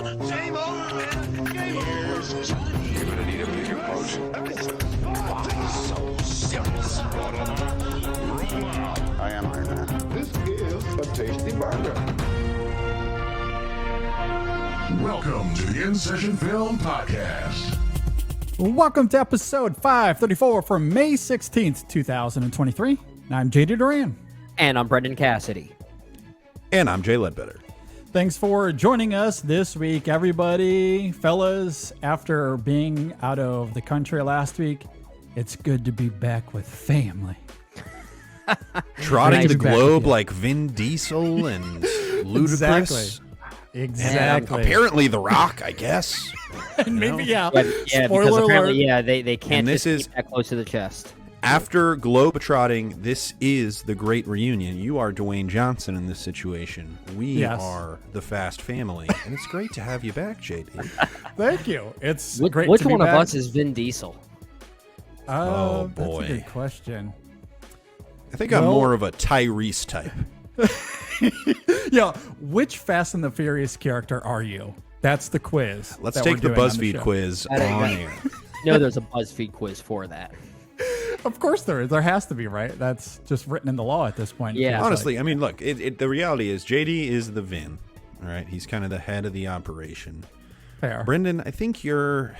Same old man. Here's Johnny. You're gonna need a bigger boat. So serious. I am Iron Man. This is a tasty burger. Welcome to the InSession Film Podcast. Welcome to episode 534 for May 16th, 2023. I'm JD Duran. And I'm Brendan Cassidy. And I'm Jay Ledbetter. Thanks for joining us this week, everybody. Fellas, after being out of the country last week, it's good to be back with family. Trotting Nice the back globe again. like Vin Diesel and Ludacris. Exactly. Apparently The Rock, I guess. Maybe, yeah. Yeah, because Spoiler apparently, alert. they can't And this just is- keep that close to the chest. After globetrotting, this is the great reunion. You are Dwayne Johnson in this situation. We Yes. are the Fast Family. And it's great to have you back, JD. Thank you. It's Which, great which to be one of back. us is Vin Diesel? Oh, boy. That's a good question. I think I'm Well- more of a Tyrese type. Yeah, which Fast and the Furious character are you? That's the quiz. Let's that take we're the doing on BuzzFeed show. quiz I don't on know. air. No, there's a BuzzFeed quiz for that. Of course there is. There has to be, right? That's just written in the law at this point. Yeah. It's Honestly, I mean, look, the reality is JD is the Vin. All right, he's kind of the head of the operation. fair. Brendan, I think you're,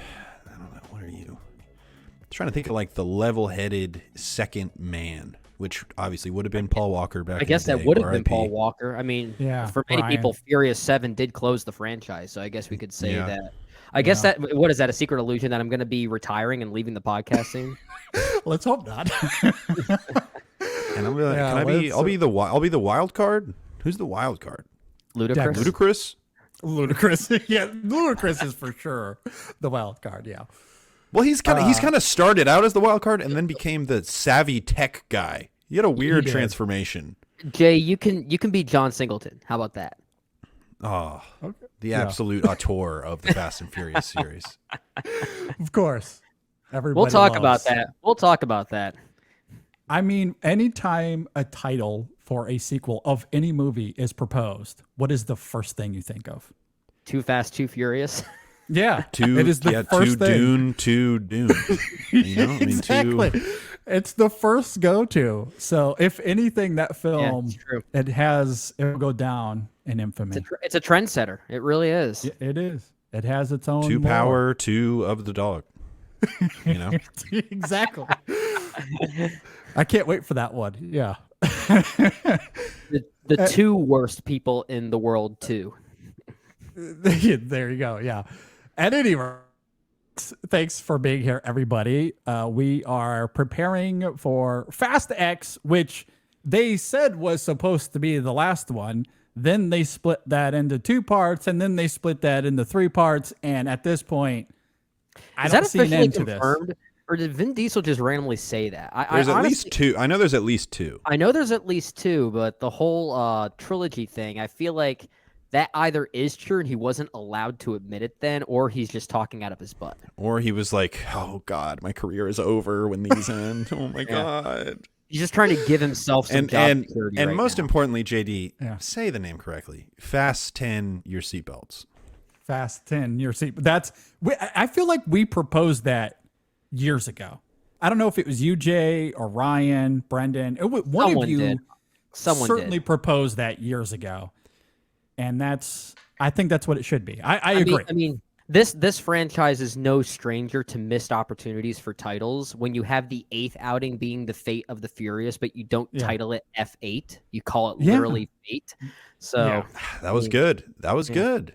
I don't know, what are you? I'm trying to think of like the level-headed second man, which obviously would have been Paul Walker back I guess in the that day, would have been RIP. Paul Walker. I mean, Yeah, for many Brian. people, Furious 7 did close the franchise, so I guess we could say Yeah. that. I guess that, what is that, a secret illusion that I'm going to be retiring and leaving the podcast soon? Let's hope not. And I'm like, Yeah, can I be? let's- I'll be the wild card. Who's the wild card? Ludacris? Ludacris. Ludacris. Yeah, Ludacris is for sure the wild card, yeah. Well, he's kind of started out as the wild card and then became the savvy tech guy. He had a weird did. transformation. Jay, you can be John Singleton. How about that? Oh, Okay. the Yeah. absolute auteur of the Fast and Furious series. Of course. Everybody We'll talk loves. about that. We'll talk about that. I mean, anytime a title for a sequel of any movie is proposed, what is the first thing you think of? Too Fast, Too Furious. Yeah. Two, it is the first two thing. Dune, two Dune. You know, I mean, Exactly. two. It's the first go-to. So if anything, that film, it's true. it will go down in infamy. It's a trendsetter. It really is. It is. It has its own Two lore. power, two of the dog. You know, Exactly. I can't wait for that one. Yeah. The two worst people in the world, too. There you go. Yeah. At any rate, thanks for being here, everybody. We are preparing for Fast X, which they said was supposed to be the last one. Then they split that into 2 parts, and then they split that into 3 parts. And at this point, I Is don't that see an officially end to this. confirmed? Or did Vin Diesel just randomly say that? there's I at honestly, least two. I know there's at least two. I know there's at least 2, but the whole trilogy thing, I feel like that either is true and he wasn't allowed to admit it then, or he's just talking out of his butt. Or he was like, "Oh God, my career is over when these end." Oh my God. He's just trying to give himself some And job and security and right most now. importantly, JD, Yeah. say the name correctly. Fasten your seatbelts. Fast 10 your seat. I feel like we proposed that years ago. I don't know if it was you, Jay, or Ryan, Brendan. One Someone of you did. Someone certainly did. proposed that years ago. And I think that's what it should be. I agree. I mean, this franchise is no stranger to missed opportunities for titles. When you have the 8th outing being the Fate of the Furious, but you don't Yeah. title it F8, you call it Yeah. literally Fate. So Yeah. That was good. That was good.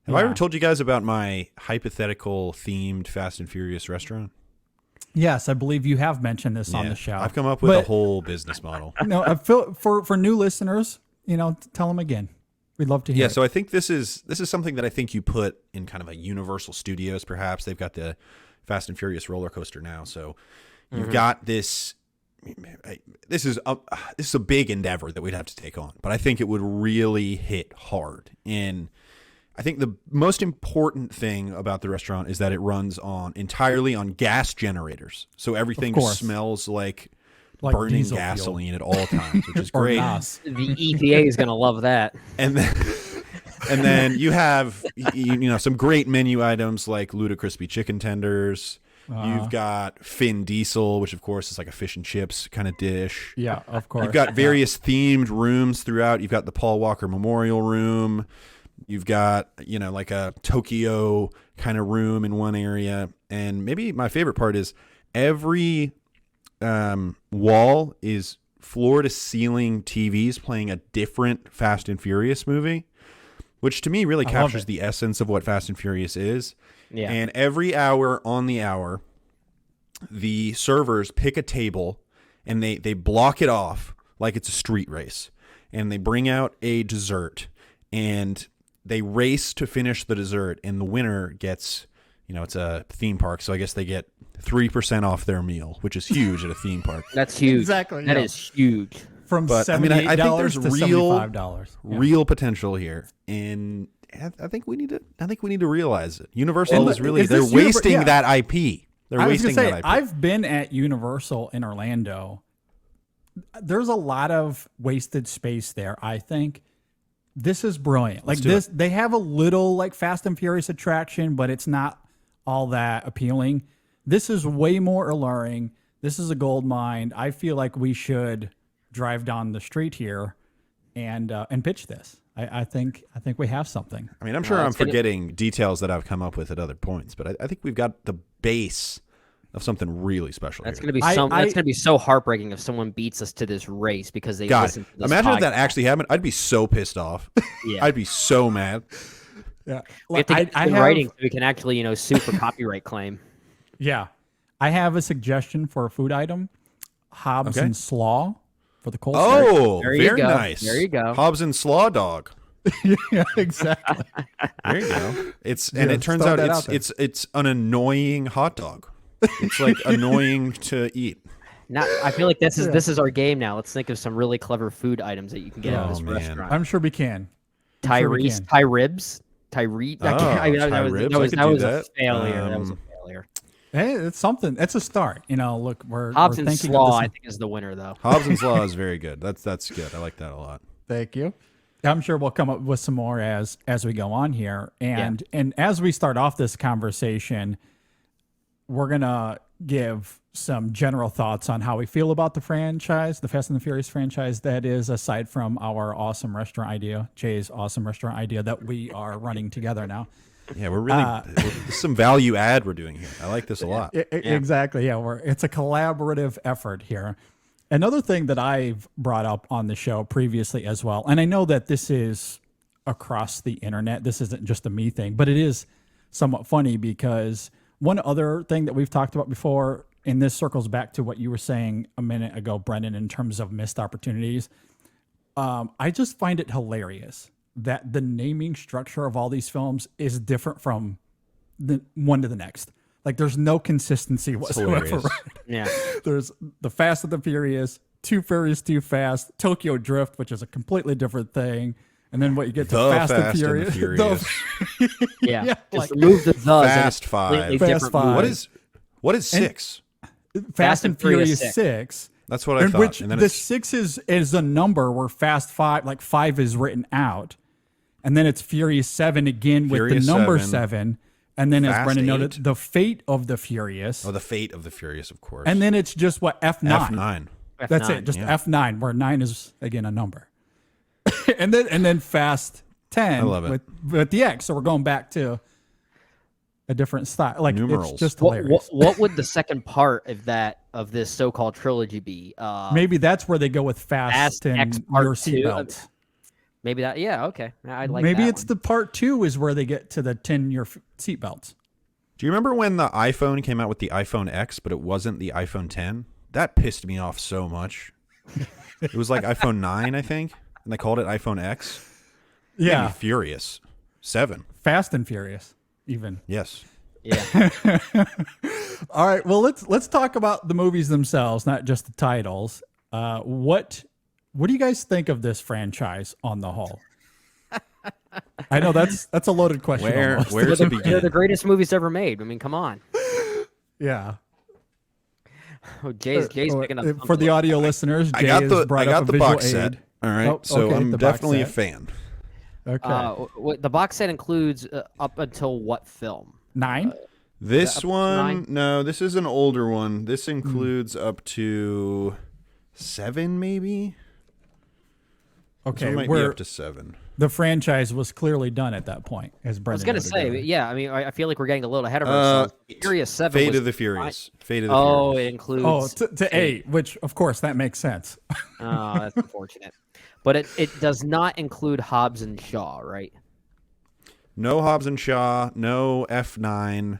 Have I Yeah. ever told you guys about my hypothetical themed Fast and Furious restaurant? Yes, I believe you have mentioned this on Yeah. the show. I've come up with But- a whole business model. No, I feel for new listeners, tell them again. We'd love to hear. Yeah, it. so I think this is something that I think you put in kind of a Universal Studios, perhaps. They've got the Fast and Furious roller coaster now, so you've got this. This is a big endeavor that we'd have to take on, but I think it would really hit hard. And I think the most important thing about the restaurant is that it runs entirely on gas generators, so everything course. smells like Like burning diesel fuel. gasoline at all times, which is Or great. NOS. the EPA is going to love that. And then And then you have some great menu items like ludicrous chicken tenders. You've got Finn Diesel, which of course is like a fish and chips kind of dish. Yeah, of course. You've got various themed rooms throughout. You've got the Paul Walker Memorial Room. You've got, like a Tokyo kind of room in one area. And maybe my favorite part is every wall is floor to ceiling TVs playing a different Fast and Furious movie, which to me really captures the essence of what Fast and Furious is. Yeah. And every hour on the hour, the servers pick a table and they block it off like it's a street race. And they bring out a dessert and they race to finish the dessert. And the winner gets, it's a theme park. So I guess they get 3% off their meal, which is huge at a theme park. That's huge. Exactly. That is huge. From But, I $78 mean, I think there's to real- $75. Yeah. Real potential here. And I think we need to realize it. Universal is really, they're wasting that IP. They're I was wasting gonna say, that IP. I've been at Universal in Orlando. There's a lot of wasted space there, I think. This is brilliant. Like do they have a little like Fast and Furious attraction, but it's not all that appealing. This is way more alluring. This is a gold mine. I feel like we should drive down the street here and pitch this. I think we have something. I mean, I'm sure I'm forgetting details that I've come up with at other points, but I think we've got the base of something really special. That's here. gonna be so heartbreaking if someone beats us to this race because they God, listen to this imagine if podcast. that actually happened. I'd be so pissed off. Yeah. I'd be so mad. Yeah, We have to get this in writing so we can actually, sue for copyright claim. Yeah, I have a suggestion for a food item: Hobbs and Slaw for the cold. Oh, There you very go. nice. There you go. Hobbs and Slaw dog. Yeah, exactly. There you go. It Yeah, turns throw out that out there. it's an annoying hot dog. It's like annoying to eat. Now, I feel like this is our game now. Let's think of some really clever food items that you can get out of this man. restaurant. I'm sure we can. Tyrese, Ty ribs, Tyree. Oh, Thai ribs, I could that do was a that. failure. That was a failure. Hey, it's something. It's a start. Look, Hobbs we're and thinking Slaw, of I this. think, is the winner though. Hobbs and Slaw is very good. That's good. I like that a lot. Thank you. I'm sure we'll come up with some more as we go on here. And as we start off this conversation, we're gonna give some general thoughts on how we feel about the franchise, the Fast and the Furious franchise. That is, aside from our awesome restaurant idea, Jay's awesome restaurant idea that we are running together now. Yeah, we're really this is some value add we're doing here. I like this a lot. Exactly. Yeah, it's a collaborative effort here. Another thing that I've brought up on the show previously as well, and I know that this is across the internet. This isn't just a me thing, but it is somewhat funny because one other thing that we've talked about before, and this circles back to what you were saying a minute ago, Brendan, in terms of missed opportunities. I just find it hilarious that the naming structure of all these films is different from the one to the next. Like there's no consistency whatsoever. hilarious. Right? Yeah. There's the Fast and the Furious, Too Furious, Too Fast, Tokyo Drift, which is a completely different thing. And then what you get to The Fast and Fast and the Furious. Furious. Yeah. Yeah, Just like- remove the "thes" and it's Fast a Five. completely Fast different Five. movie. What is 6? Fast and Furious 6. That's what I And thought. which And then the it's 6 is a number where Fast 5, like 5 is written out. And then it's Furious 7 again with Furious the number 7. 7. And then as Fast Brendan 8. noted, the Fate of the Furious. oh, the Fate of the Furious, of course. And then it's just what F9. F9. That's F9. it, just yeah. F9, where 9 is again a number. and then Fast 10 I love it. with the X. So we're going back to a different style. Like Numerals. it's just What, hilarious. what would the second part of this so-called trilogy be? Maybe that's where they go with Fast Fast and X Part your 2. seatbelts. Maybe that. Yeah. Okay. I like. Maybe that it's one. the part 2 is where they get to the 10 your seatbelts. Do you remember when the iPhone came out with the iPhone X, but it wasn't the iPhone 10? That pissed me off so much. It was like iPhone 9, I think, and they called it iPhone X. Made Yeah, me furious. 7. Fast and Furious, even. Yes. Yeah. All right, well let's talk about the movies themselves, not just the titles. What do you guys think of this franchise on the whole? I know that's a loaded question. almost. Where's it They're begin? the greatest movies ever made. I mean, come on. Yeah. Oh, Jay's picking up For the audio listeners, Jay I got has brought up the a visual box set. aid. All right, Oh, so okay, I'm the box definitely a set. fan. Okay. The box set includes up until what film? 9. This up to one, 9? no, this is an older one. This includes up to 7, maybe. This Okay. one might be Where up to 7. the franchise was clearly done at that point, as I Brendan was gonna noted say, earlier. yeah. I mean, I feel like we're getting a little ahead of ourselves. Furious 7. Fate was of the Furious. Fate of the Oh, Furious. it includes. Oh, to 8, which of course that makes sense. Oh, that's unfortunate. But it does not include Hobbs and Shaw, right? No Hobbs and Shaw. No F9.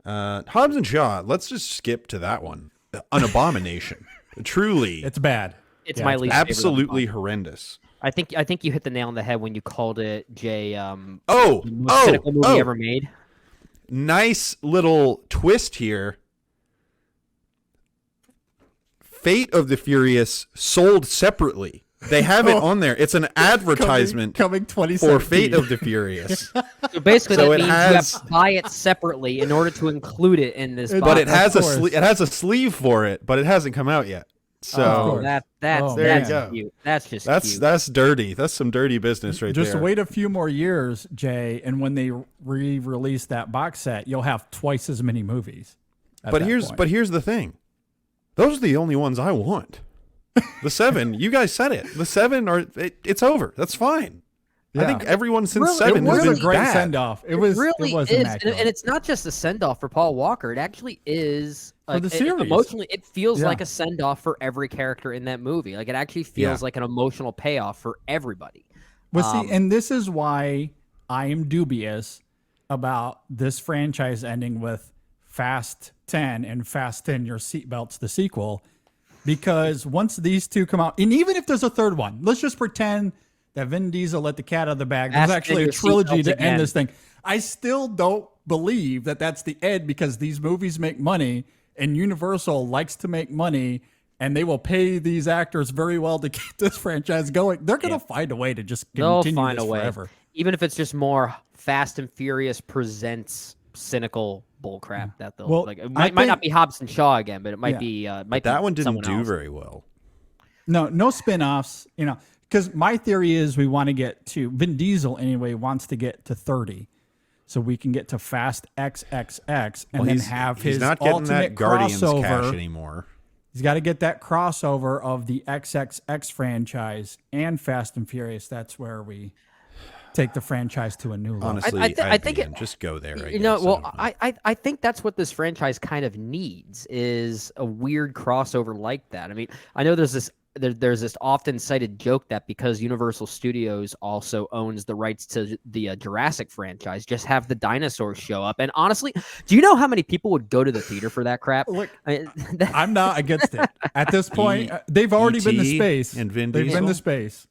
Hobbs and Shaw. Let's just skip to that one. An abomination. Truly, It's bad. It's Yeah, my it's least favorite of the absolutely bunch. horrendous. I think you hit the nail on the head when you called it the Oh, most cynical movie ever made. Nice little twist here. Fate of the Furious sold separately. They have it on there. It's an advertisement coming for 2017. Fate of the Furious. So basically, So that it means you have has- to buy it separately in order to include it in this. But box. But it has course. it has a sleeve for it, but it hasn't come out yet. So Oh, course. that's Oh, there you that's go. cute. That's just that's cute. that's dirty. That's some dirty business right Just there. wait a few more years, Jay, and when they re-release that box set, you'll have twice as many movies. at But that here's point. but here's the thing. Those are the only ones I want. The 7, you guys said it. The 7 it's over. That's fine. I Yeah. think everyone since Really- 7 it has was been a great bad. send-off. It was really it was is, immaculate. and it's not just a send off for Paul Walker. It actually is like, the it- series. emotionally. It feels Yeah. like a send off for every character in that movie. Like it actually feels Yeah. like an emotional payoff for everybody. Well, see, and this is why I am dubious about this franchise ending with Fast 10 and Fast 10 Your Seatbelts, the sequel, because once these two come out, and even if there's a third one, let's just pretend that Vin Diesel let the cat out of the bag. There's Fast 10 actually a Your trilogy Seatbelts to again. end this thing. I still don't believe that that's the end because these movies make money and Universal likes to make money and they will pay these actors very well to keep this franchise going. They're going to find a way to just They'll continue find this a way, forever. even if it's just more Fast and Furious presents cynical bullcrap. That they'll Well, like. It I might not think- be Hobbs and Shaw again, but it might Yeah. be. Might That be one didn't someone do else. very well. No spin-offs, because my theory is we want to get to Vin Diesel anyway wants to get to 30. So we can get to Fast XXX and Well, then have his he's not getting ultimate that Guardians crossover. cash anymore. He's got to get that crossover of the XXX franchise and Fast and Furious. That's where we take the franchise to a new level. Honestly, I think it- just go there. I You know, guess. well, don't know. I think that's what this franchise kind of needs is a weird crossover like that. I mean, I know there's this often cited joke that because Universal Studios also owns the rights to the Jurassic franchise, just have the dinosaurs show up. And honestly, do you know how many people would go to the theater for that crap? Look, I mean, I'm not against it. At this point, they've already been to E.T. space. and Vin They've been Diesel? to space.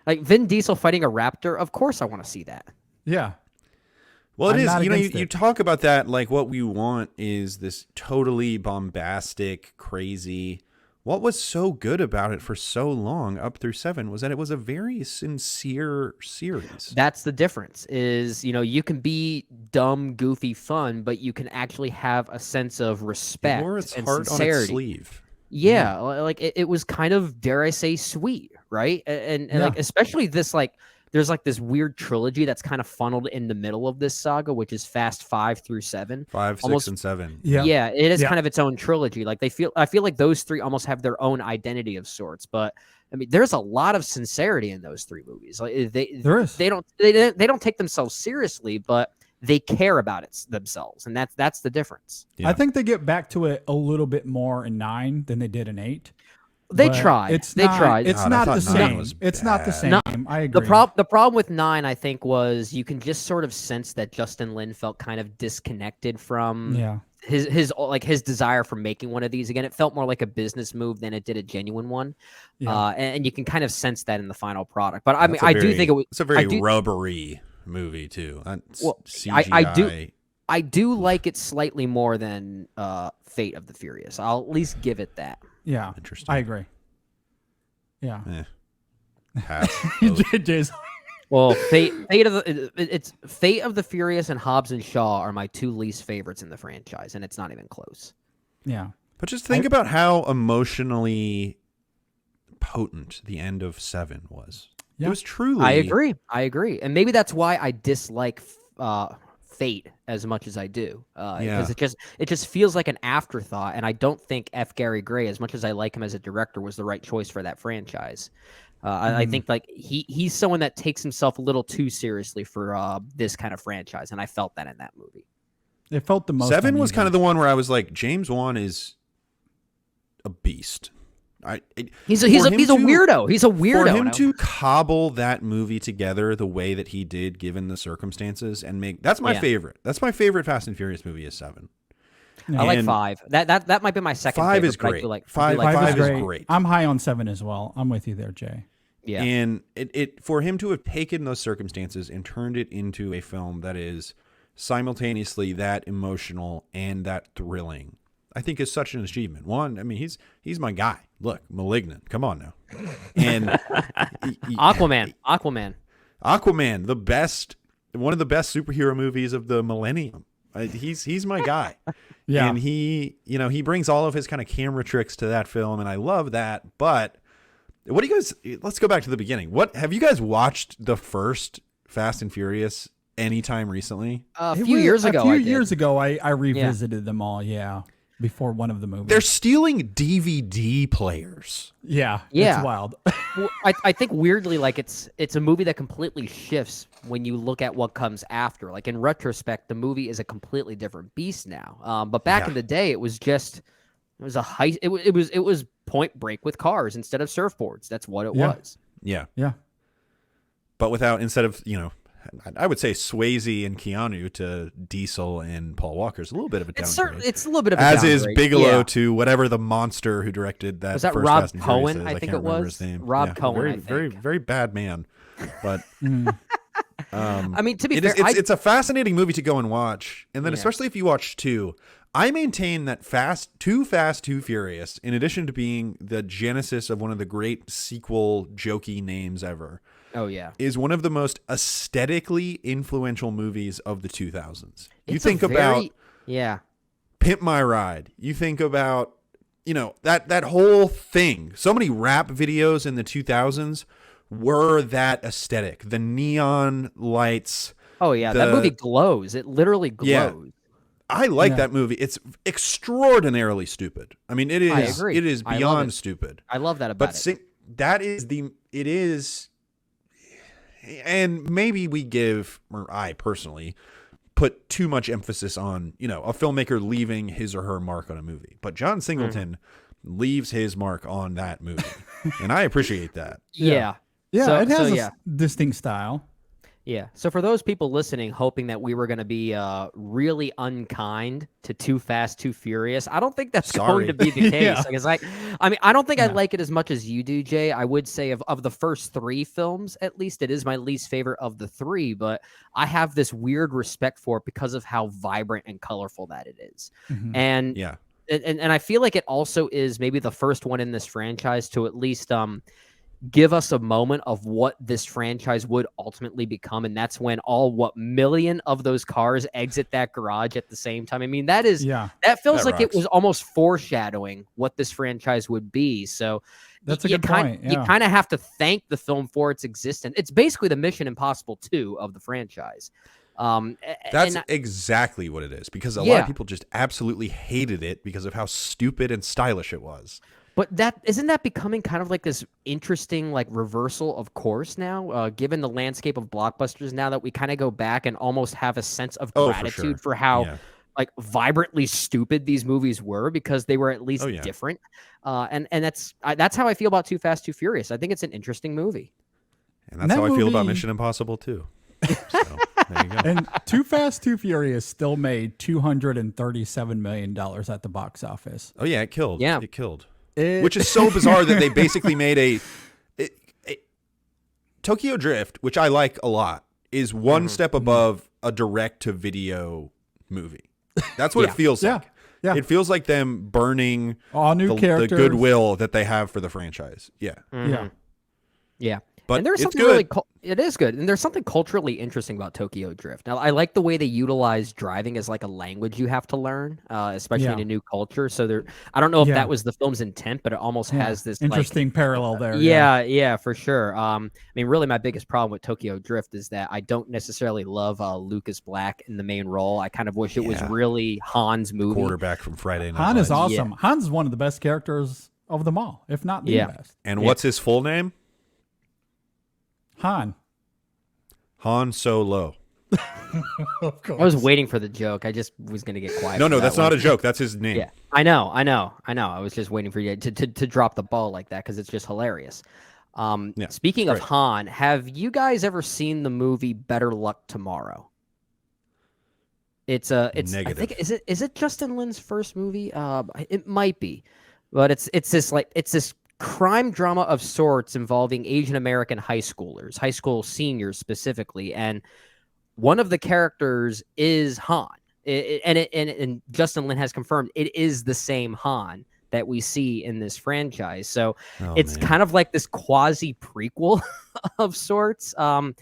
like Vin Diesel fighting a raptor. Of course, I want to see that. Yeah. Well, it I'm is. not You know, against you it. talk about that like what we want is this totally bombastic, crazy. What was so good about it for so long up through 7 was that it was a very sincere series. That's the difference is, you can be dumb, goofy fun, but you can actually have a sense of respect It wore its and heart on sincerity. its sleeve. Yeah, like it was kind of, dare I say, sweet, right? And Yeah. like especially this like there's like this weird trilogy that's kind of funneled in the middle of this saga, which is Fast 5 through 7. 5, 6, Almost- and 7. Yeah. Yeah, it is Yeah. kind of its own trilogy. Like I feel like those three almost have their own identity of sorts. But I mean, there's a lot of sincerity in those three movies. Like There is. they don't take themselves seriously, but they care about it themselves, and that's the difference. Yeah. I think they get back to it a little bit more in 9 than they did in 8. They But tried. It's They not, tried. It's God, I not the thought 9 same. was It's not the same. bad. I agree. The problem with 9, I think, was you can just sort of sense that Justin Lin felt kind of disconnected from Yeah. his desire for making one of these again. It felt more like a business move than it did a genuine one. Yeah. And you can kind of sense that in the final product. But I mean, That's a I do very- think it was. It's a very I do- rubbery movie too. That's Well, CGI. I do like it slightly more than Fate of the Furious. I'll at least give it that. Yeah. Interesting. I agree. Yeah. Pass. Both. Jay's- Well, Fate of the Furious and Hobbs and Shaw are my two least favorites in the franchise, and it's not even close. yeah. But just think about how emotionally potent the end of 7 was. It was truly. I agree, and maybe that's why I dislike Fate as much as I do. Because it just feels like an afterthought, and I don't think F. Gary Gray, as much as I like him as a director, was the right choice for that franchise. I think like he's someone that takes himself a little too seriously for this kind of franchise, and I felt that in that movie. It felt the most. 7 was uneven. kind of the one where I was like, James Wan is a beast. He's a weirdo. He's a weirdo. For him to cobble that movie together the way that he did, given the circumstances, and that's my favorite. That's my favorite Fast and Furious movie is 7. I like 5. That might be my second. 5 favorite, is great. Five is great. I'm high on 7 as well. I'm with you there, Jay. Yeah. And it for him to have taken those circumstances and turned it into a film that is simultaneously that emotional and that thrilling, I think is such an achievement. One, I mean, he's my guy. Look, Malignant. Come on now. And Aquaman, the best, one of the best superhero movies of the millennium. He's my guy. Yeah. And he brings all of his kind of camera tricks to that film, and I love that. But what do you guys? Let's go back to the beginning. What have you guys watched the first Fast and Furious anytime recently? A few years ago, I revisited them all. Yeah. Before one of the movies. They're stealing DVD players. Yeah. Yeah. It's wild. Well, I think weirdly, like it's a movie that completely shifts when you look at what comes after. Like in retrospect, the movie is a completely different beast now. But back in the day, it was Point Break with cars instead of surfboards. That's what it was. Yeah. Yeah. But instead of I would say Swayze and Keanu to Diesel and Paul Walker is a little bit of a downgrade. It's a little bit of a as downgrade. is Bigelow to whatever the monster who directed that. Was that first Rob Fast and Cohen? Furious is. I think can't it remember was his name. Rob Cohen. Very, I think. very, very bad man. But I mean, to be fair, it's a fascinating movie to go and watch, and then especially if you watch 2. I maintain that Too Fast, Too Furious, in addition to being the genesis of one of the great sequel jokey names ever. Oh yeah, is one of the most aesthetically influential movies of the 2000s. You It's think a very- about Pimp My Ride. You think about that whole thing. So many rap videos in the 2000s were that aesthetic. The neon lights. Oh yeah, that movie glows. It literally glows. Yeah. I like that movie. It's extraordinarily stupid. I mean, it is. I agree. It is I love beyond it. stupid. I love that about it. That is it is. And maybe we give, or I personally, put too much emphasis on, a filmmaker leaving his or her mark on a movie. But John Singleton leaves his mark on that movie. And I appreciate that. Yeah. Yeah, it has a distinct style. Yeah. So for those people listening, hoping that we were going to be really unkind to Too Fast, Too Furious, I don't think that's going to be the case. Because I don't think I like it as much as you do, Jay. I would say of the first 3 films, at least, it is my least favorite of the 3. But I have this weird respect for it because of how vibrant and colorful that it is. Mm-hmm. And and I feel like it also is maybe the first one in this franchise to at least give us a moment of what this franchise would ultimately become, and that's when all million of those cars exit that garage at the same time. I mean, that feels like it was almost foreshadowing what this franchise would be. So that's a good point. You kind of have to thank the film for its existence. It's basically the Mission Impossible 2 of the franchise. That's exactly what it is, because a lot of people just absolutely hated it because of how stupid and stylish it was. But isn't that becoming kind of like this interesting like reversal of course now, given the landscape of blockbusters now, that we kind of go back and almost have a sense of gratitude for how like vibrantly stupid these movies were, because they were at least different. And that's how I feel about Too Fast, Too Furious. I think it's an interesting movie. And that's how I feel about Mission Impossible too. So there you go. And Too Fast, Too Furious still made $237 million at the box office. Oh yeah, it killed. Yeah. It killed. Which is so bizarre that they basically made a Tokyo Drift, which I like a lot, is one step above a direct-to-video movie. That's what it feels like. Yeah. It feels like them burning all new characters, the goodwill that they have for the franchise. Yeah. Mm-hmm. Yeah. But and there's it's something good. really it is good, and there's something culturally interesting about Tokyo Drift. Now, I like the way they utilize driving as like a language you have to learn, especially in Yeah. a new culture. So there, I don't know if Yeah. that was the film's intent, but it almost Yeah. has this interesting parallel there. Yeah, for sure. I mean, really, my biggest problem with Tokyo Drift is that I don't necessarily love Lucas Black in the main role. I kind of wish it was Yeah. really Han's movie. Quarterback from Friday Night Han is Lights. awesome. Han's one of the best characters of them all, if not the Yeah. best. And what's his full name? Han. Han Solo. Of course. I was waiting for the joke. I just was going to get quiet. No, for that that's one. not a joke. That's his name. Yeah, I know. I was just waiting for you to drop the ball like that because it's just hilarious. Yeah, Speaking of great. Han, have you guys ever seen the movie Better Luck Tomorrow? It's I Negative. think is it Justin Lin's first movie? It might be, but it's this crime drama of sorts involving Asian American high school seniors specifically, and one of the characters is Han. And Justin Lin has confirmed it is the same Han that we see in this franchise. So it's kind of like this quasi prequel of sorts. And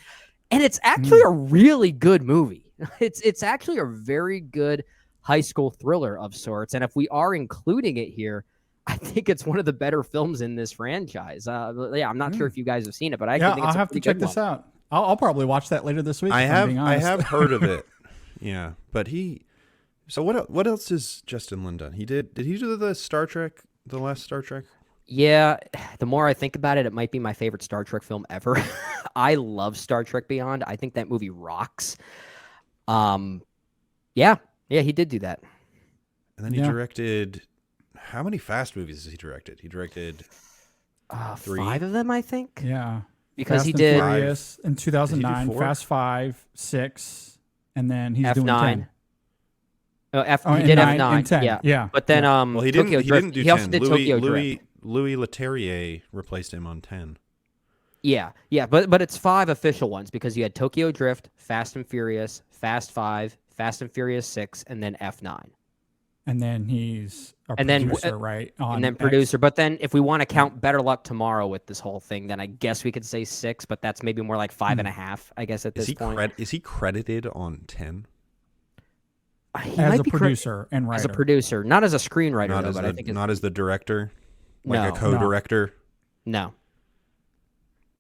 it's actually a really good movie. It's actually a very good high school thriller of sorts. And if we are including it here, I think it's one of the better films in this franchise. I'm not sure if you guys have seen it, but I think I'll it's a have to pretty check good this one. out. I'll probably watch that later this week. I if I'm being honest. have heard of it. Yeah, but So what else has Justin Lin done? Did he do the Star Trek, the last Star Trek? Yeah, the more I think about it, it might be my favorite Star Trek film ever. I love Star Trek Beyond. I think that movie rocks. Yeah, he did do that. And then he directed. How many Fast movies has he directed? He directed 3. 5 of them, I think. Yeah. Because Fast he and did Furious in 2009, 4? Fast 5, 6, and then he's doing 10. F9. Oh, Oh, he and did 9 F9. and 10. Yeah. Yeah. But then Well, he didn't. Tokyo He Drift. didn't do He also 10. did Tokyo Drift. Louis Leterrier replaced him on 10. Yeah, but it's 5 official ones because you had Tokyo Drift, Fast and Furious, Fast 5, Fast and Furious 6, and then F9. And then he's a And then, producer, right? And then producer. But then if we want to count Better Luck Tomorrow with this whole thing, then I guess we could say 6, but that's maybe more like 5.5, I guess, at this point. Is he credited on 10? He as might a be producer and writer. as a producer, not as a screenwriter, Not though, as but I think not as the director, like No, a co-director. no.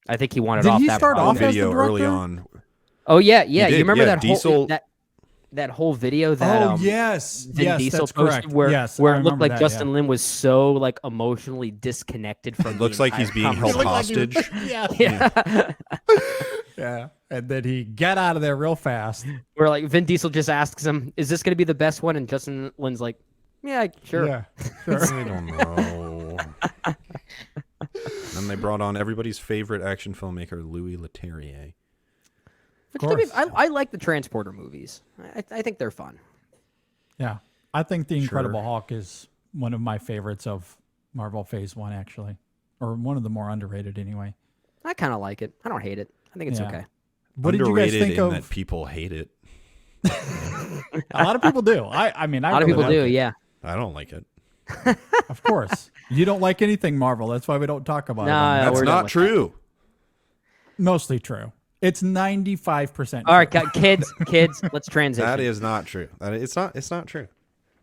I think he wanted Did off he that start project. off as the Video early director? on. Oh yeah. did, You remember yeah, that Diesel- whole that whole video that Oh, yes. Vin Yes, Diesel that's posted correct. where Yes, where I it looked remember like that, Justin yeah. Lin was so like emotionally disconnected from. It looks like he's being held hostage. Yeah. Yeah. And then he got out of there real fast. Where like Vin Diesel just asks him, "Is this going to be the best one?" And Justin Lin's like, "Yeah, sure." Yeah. Sure. I don't know. Then they brought on everybody's favorite action filmmaker, Louis Leterrier. Which, to me, I like the Transporter movies. I think they're fun. Yeah. I think The Incredible Hulk is one of my favorites of Marvel Phase 1, actually. Or one of the more underrated, anyway. I kind of like it. I don't hate it. I think it's Yeah. okay. What did you guys Underrated think in of? that people hate it. A lot of people do. I mean, A lot of people do. Yeah. I don't like it. Of course. You don't like anything Marvel. That's why we don't talk about it. No, on- That's we're done not with true. Mostly true. It's 95%. All right, true. kids, let's transition. That is not true. It's not true.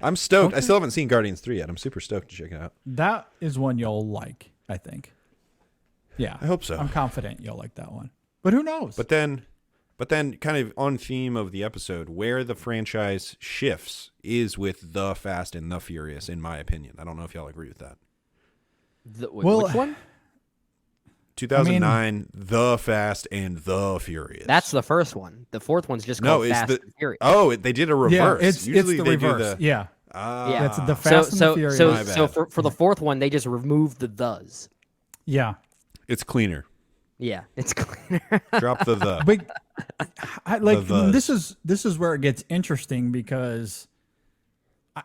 I'm stoked. I still haven't seen Guardians 3 yet. I'm super stoked to check it out. That is one you'll like, I think. Yeah. I hope so. I'm confident you'll like that one. But who knows? But then kind of on theme of the episode, where the franchise shifts is with The Fast and the Furious, in my opinion. I don't know if y'all agree with that. Well, which one? 2009, The Fast and the Furious. That's the first one. The fourth one's just no, called it's Fast the and Furious. oh, they did a reverse. Yeah, it's Usually the they reverse. do the Yeah. Yeah. That's the Fast and the Furious. My So bad. for the fourth one, they just removed the thes. Yeah. It's cleaner. Yeah, it's cleaner. Drop the. But I, like The this is where it gets interesting because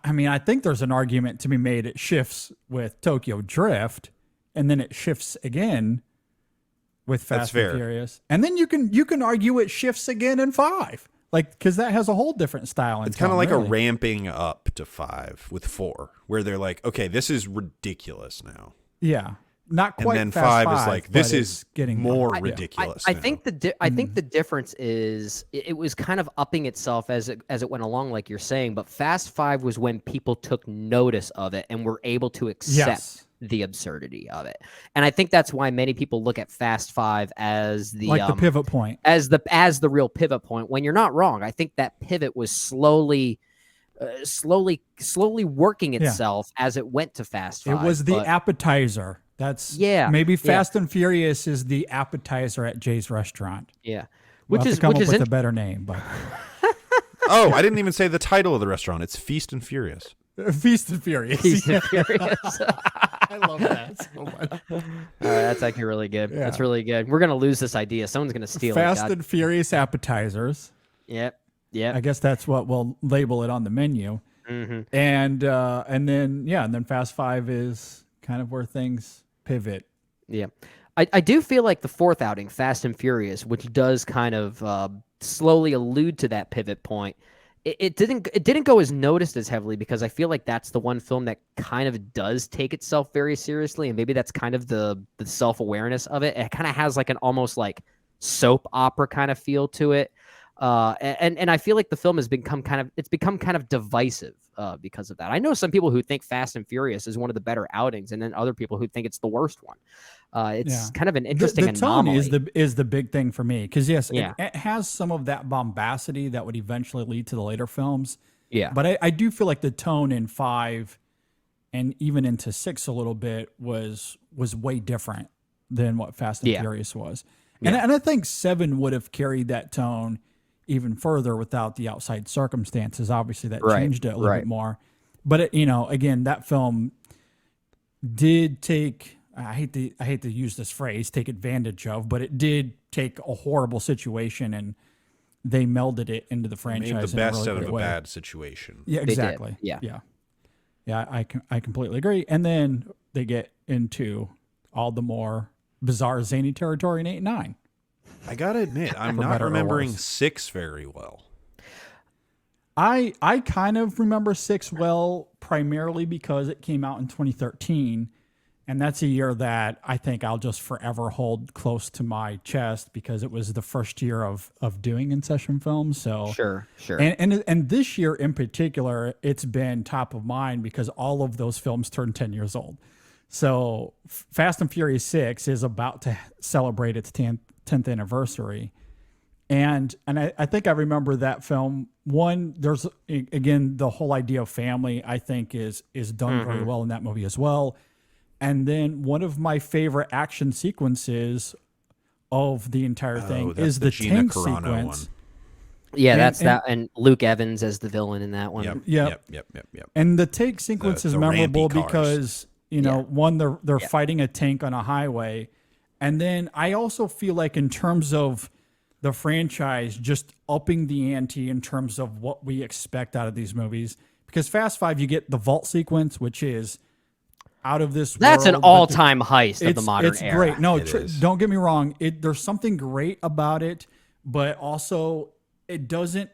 I mean I think there's an argument to be made. It shifts with Tokyo Drift, and then it shifts again with Fast and fair. Furious, and then you can argue it shifts again in 5, like because that has a whole different style. It's kind of like a ramping up to 5 with 4, where they're like, okay, this is ridiculous now. Yeah. not And quite. then Fast 5 Five is like, but this it's is getting more there. ridiculous. I now. think I think the difference is it was kind of upping itself as it went along, like you're saying. But Fast Five was when people took notice of it and were able to accept Yes. the absurdity of it. And I think that's why many people look at Fast Five as the Like the pivot point. as the real pivot point. When you're not wrong, I think that pivot was slowly working itself as it went to Fast Five. It was the but- appetizer. That's Yeah, maybe yeah. Fast and Furious is the appetizer at Jay's restaurant. yeah, We'll which have is to come which up is with in- a better name, but Oh, I didn't even say the title of the restaurant. It's Feast and Furious. Feast and Furious. He's furious. I love that so much. That's actually really good. Yeah. That's really good. We're gonna lose this idea. Someone's gonna steal Fast it. God. and Furious appetizers. Yep. I Yep. guess that's what we'll label it on the menu. Mm-hmm. And then Fast Five is kind of where things pivot. Yeah. I do feel like the fourth outing, Fast and Furious, which does kind of slowly allude to that pivot point. It didn't go as noticed as heavily because I feel like that's the one film that kind of does take itself very seriously, and maybe that's kind of the self-awareness of it. It kind of has like an almost like soap opera kind of feel to it. And I feel like the film has become kind of divisive because of that. I know some people who think Fast and Furious is one of the better outings, and then other people who think it's the worst one. It's kind of an interesting the tone anomaly. is the big thing for me because yes, Yeah. it has some of that bombacity that would eventually lead to the later films. Yeah. But I do feel like the tone in 5 and even into 6 a little bit was way different than what Fast and Yeah. Furious was. And I think 7 would have carried that tone even further without the outside circumstances. Obviously, that Right, changed it a little right. bit more. But again, that film did take. I hate to use this phrase, take advantage of, but it did take a horrible situation and they melded it into the franchise. Made the in a best really out of great a way. bad situation. Yeah, did, exactly. yeah. Yeah. I completely agree. And then they get into all the more bizarre, zany territory in 8 and 9. I gotta admit, I'm For not better or remembering worse. 6 very well. I kind of remember 6 well, primarily because it came out in 2013. And that's a year that I think I'll just forever hold close to my chest because it was the first year of doing InSession Film. So Sure. And this year in particular, it's been top of mind because all of those films turned 10 years old. So Fast and Furious 6 is about to celebrate its 10th anniversary. And I think I remember that film. One, there's again the whole idea of family. I think is done very well in that movie as well. And then one of my favorite action sequences of the entire thing that's is the the Gina tank Carano sequence. one. Yeah, And- that's and- that, and Luke Evans as the villain in that one. Yep. And the tank sequence is the memorable rampy cars. because one, they're fighting a tank on a highway, and then I also feel like in terms of the franchise, just upping the ante in terms of what we expect out of these movies. Because Fast 5, you get the vault sequence, which is out of this That's world, an but all-time heist of the it's modern it's era. great. No, It is. don't get me wrong. There's something great about it, but also it doesn't,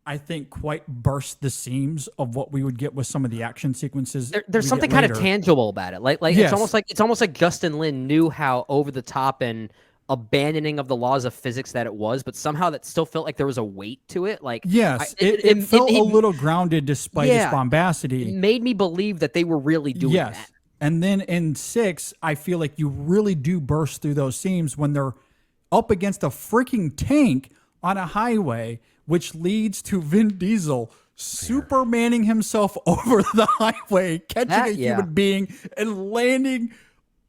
I think, quite burst the seams of what we would get with some of the action sequences. There's we something get kind of later. tangible about it. Like Yes. it's almost like Justin Lin knew how over the top and abandoning of the laws of physics that it was, but somehow that still felt like there was a weight to it. Like Yes, it felt a it little grounded despite its Yeah. bombacity. made me believe that they were really doing Yes. that. And then in 6, I feel like you really do burst through those seams when they're up against a freaking tank on a highway, which leads to Vin Diesel supermaning himself over the highway, catching That- a yeah. human being and landing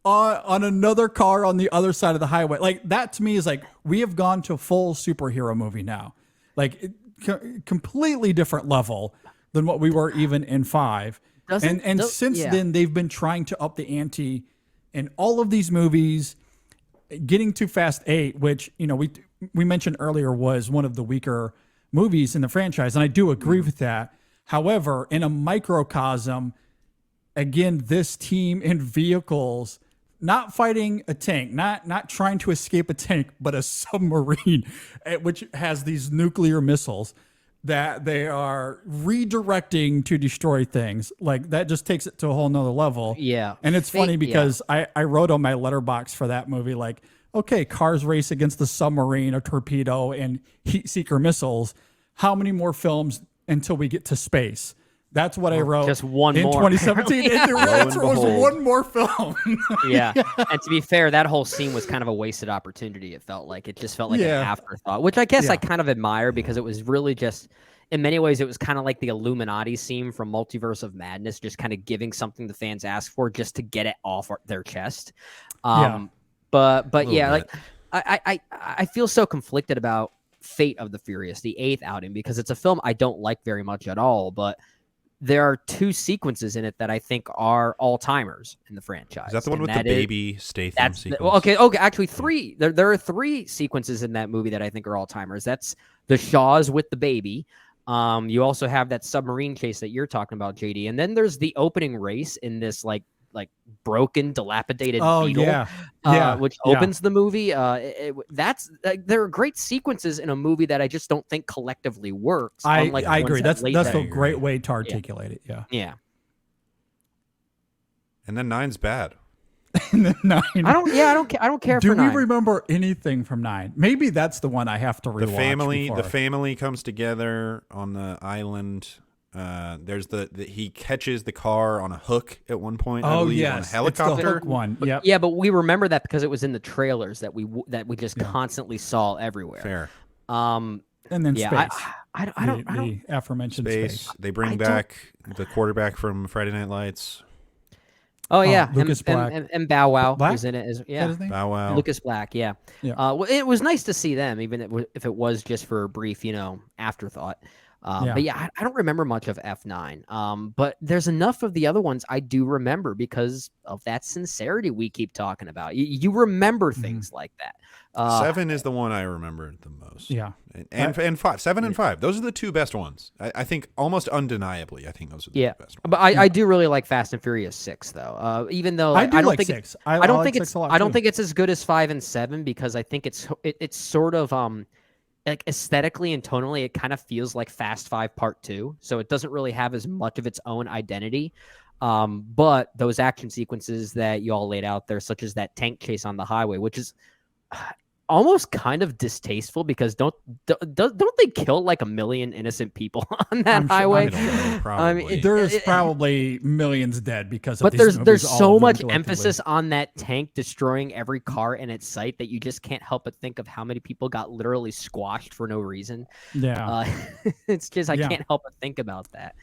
on another car on the other side of the highway. Like that to me is like, we have gone to full superhero movie now. Like completely different level than what we were even in 5. And since then, they've been trying to up the ante in all of these movies, getting to Fast 8, which, we mentioned earlier was one of the weaker movies in the franchise. And I do agree with that. However, in a microcosm, again, this team in vehicles, not fighting a tank, not trying to escape a tank, but a submarine, which has these nuclear missiles. that they are redirecting to destroy things. Like that just takes it to a whole nother level. Yeah. And it's funny because I wrote on my letterbox for that movie, like, okay, cars race against the submarine, a torpedo, and heat seeker missiles. How many more films until we get to space? That's what I wrote. Just one in more. 2017. And there was one more film. Yeah. And to be fair, that whole scene was kind of a wasted opportunity. It felt like it felt like an afterthought, which I guess I kind of admire because it was really just, in many ways, it was kind of like the Illuminati scene from Multiverse of Madness, just kind of giving something the fans ask for just to get it off their chest. But yeah, like I feel so conflicted about Fate of the Furious, the 8th outing, because it's a film I don't like very much at all, but there are 2 sequences in it that I think are all-timers in the franchise. Is that the one with the baby Statham sequence? Okay, actually 3. There are 3 sequences in that movie that I think are all-timers. That's the Shaws with the baby. You also have that submarine chase that you're talking about, JD. And then there's the opening race in this like broken, dilapidated Beetle, which opens the movie. There are great sequences in a movie that I just don't think collectively works. I agree. That's a great way to articulate it. Yeah. And then 9's bad. And then 9. I don't care for 9. Do we remember anything from 9? Maybe that's the one I have to rewatch. The family comes together on the island. There's he catches the car on a hook at one point. I believe, on a helicopter. It's the hook one. Yeah, but we remember that because it was in the trailers that we just constantly saw everywhere. Fair. And then space. I don't. The aforementioned space. They bring back the quarterback from Friday Night Lights. Oh yeah, Lucas Black and Bow Wow Black? was in it as Bow Wow. Lucas Black, yeah. Well, it was nice to see them, even if it was just for a brief, afterthought. But yeah, I don't remember much of F9. But there's enough of the other ones I do remember because of that sincerity we keep talking about. You remember things like that. 7 is the one I remember the most. Yeah. And 5. 7 and 5. Those are the 2 best ones. I think almost undeniably, I think those are the 2 best ones. But I do really like Fast and Furious 6 though. Even though I don't think 6. I don't think it's as good as 5 and 7 because I think it's sort of like aesthetically and tonally, it kind of feels like Fast 5 Part 2. So it doesn't really have as much of its own identity. But those action sequences that you all laid out there, such as that tank chase on the highway, which is almost kind of distasteful because don't they kill like 1 million innocent people on that highway? I mean, there's probably millions dead because of but these there's so much collectively. emphasis on that tank destroying every car in its sight that you just can't help but think of how many people got literally squashed for no reason. It's just I can't help but think about that.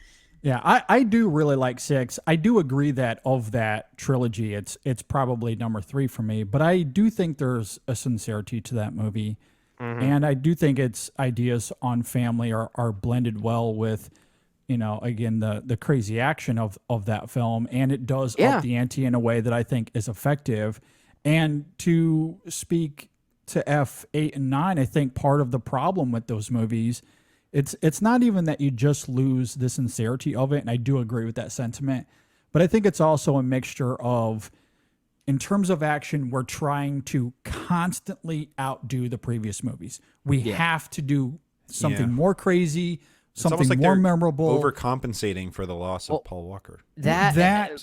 Yeah, I do really like 6. I do agree that of that trilogy, it's probably number 3 for me. But I do think there's a sincerity to that movie, and I do think its ideas on family are blended well with, again the crazy action of that film, and it does up the ante in a way that I think is effective. And to speak to F8 and 9, I think part of the problem with those movies. It's not even that you just lose the sincerity of it, and I do agree with that sentiment, but I think it's also a mixture of, in terms of action, we're trying to constantly outdo the previous movies. We have to do something more crazy, something like more memorable. Overcompensating for the loss of Paul Walker. But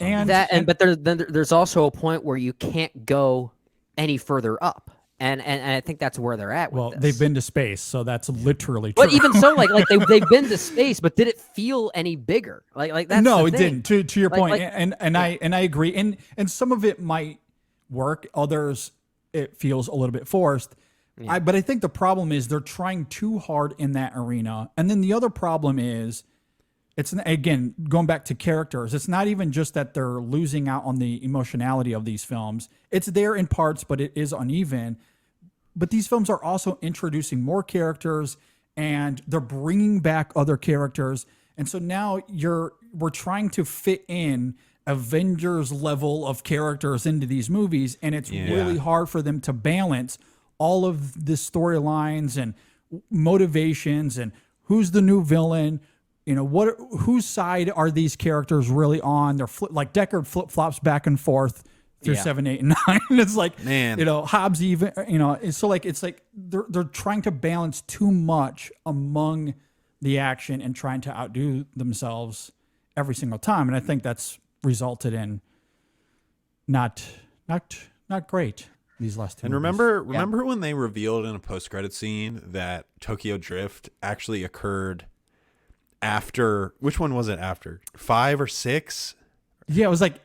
there's also a point where you can't go any further up. And I think that's where they're at. With this. They've been to space, so that's literally true. But even so, like they've been to space, but did it feel any bigger? Like that's no, the it thing. didn't. To your point, and I agree. And some of it might work. Others, it feels a little bit forced. But I think the problem is they're trying too hard in that arena. And then the other problem is, it's again going back to characters. It's not even just that they're losing out on the emotionality of these films. It's there in parts, but it is uneven. But these films are also introducing more characters, and they're bringing back other characters. And so now we're trying to fit in Avengers level of characters into these movies, and it's really hard for them to balance all of the storylines and motivations and who's the new villain. Whose side are these characters really on? They're like Deckard flip-flops back and forth through 7, 8, and 9. It's like, man, Hobbs even, so like, it's like they're trying to balance too much among the action and trying to outdo themselves every single time. And I think that's resulted in not great these last two And movies. remember when they revealed in a post-credit scene that Tokyo Drift actually occurred after, which one was it after? 5 or 6? Yeah, it was like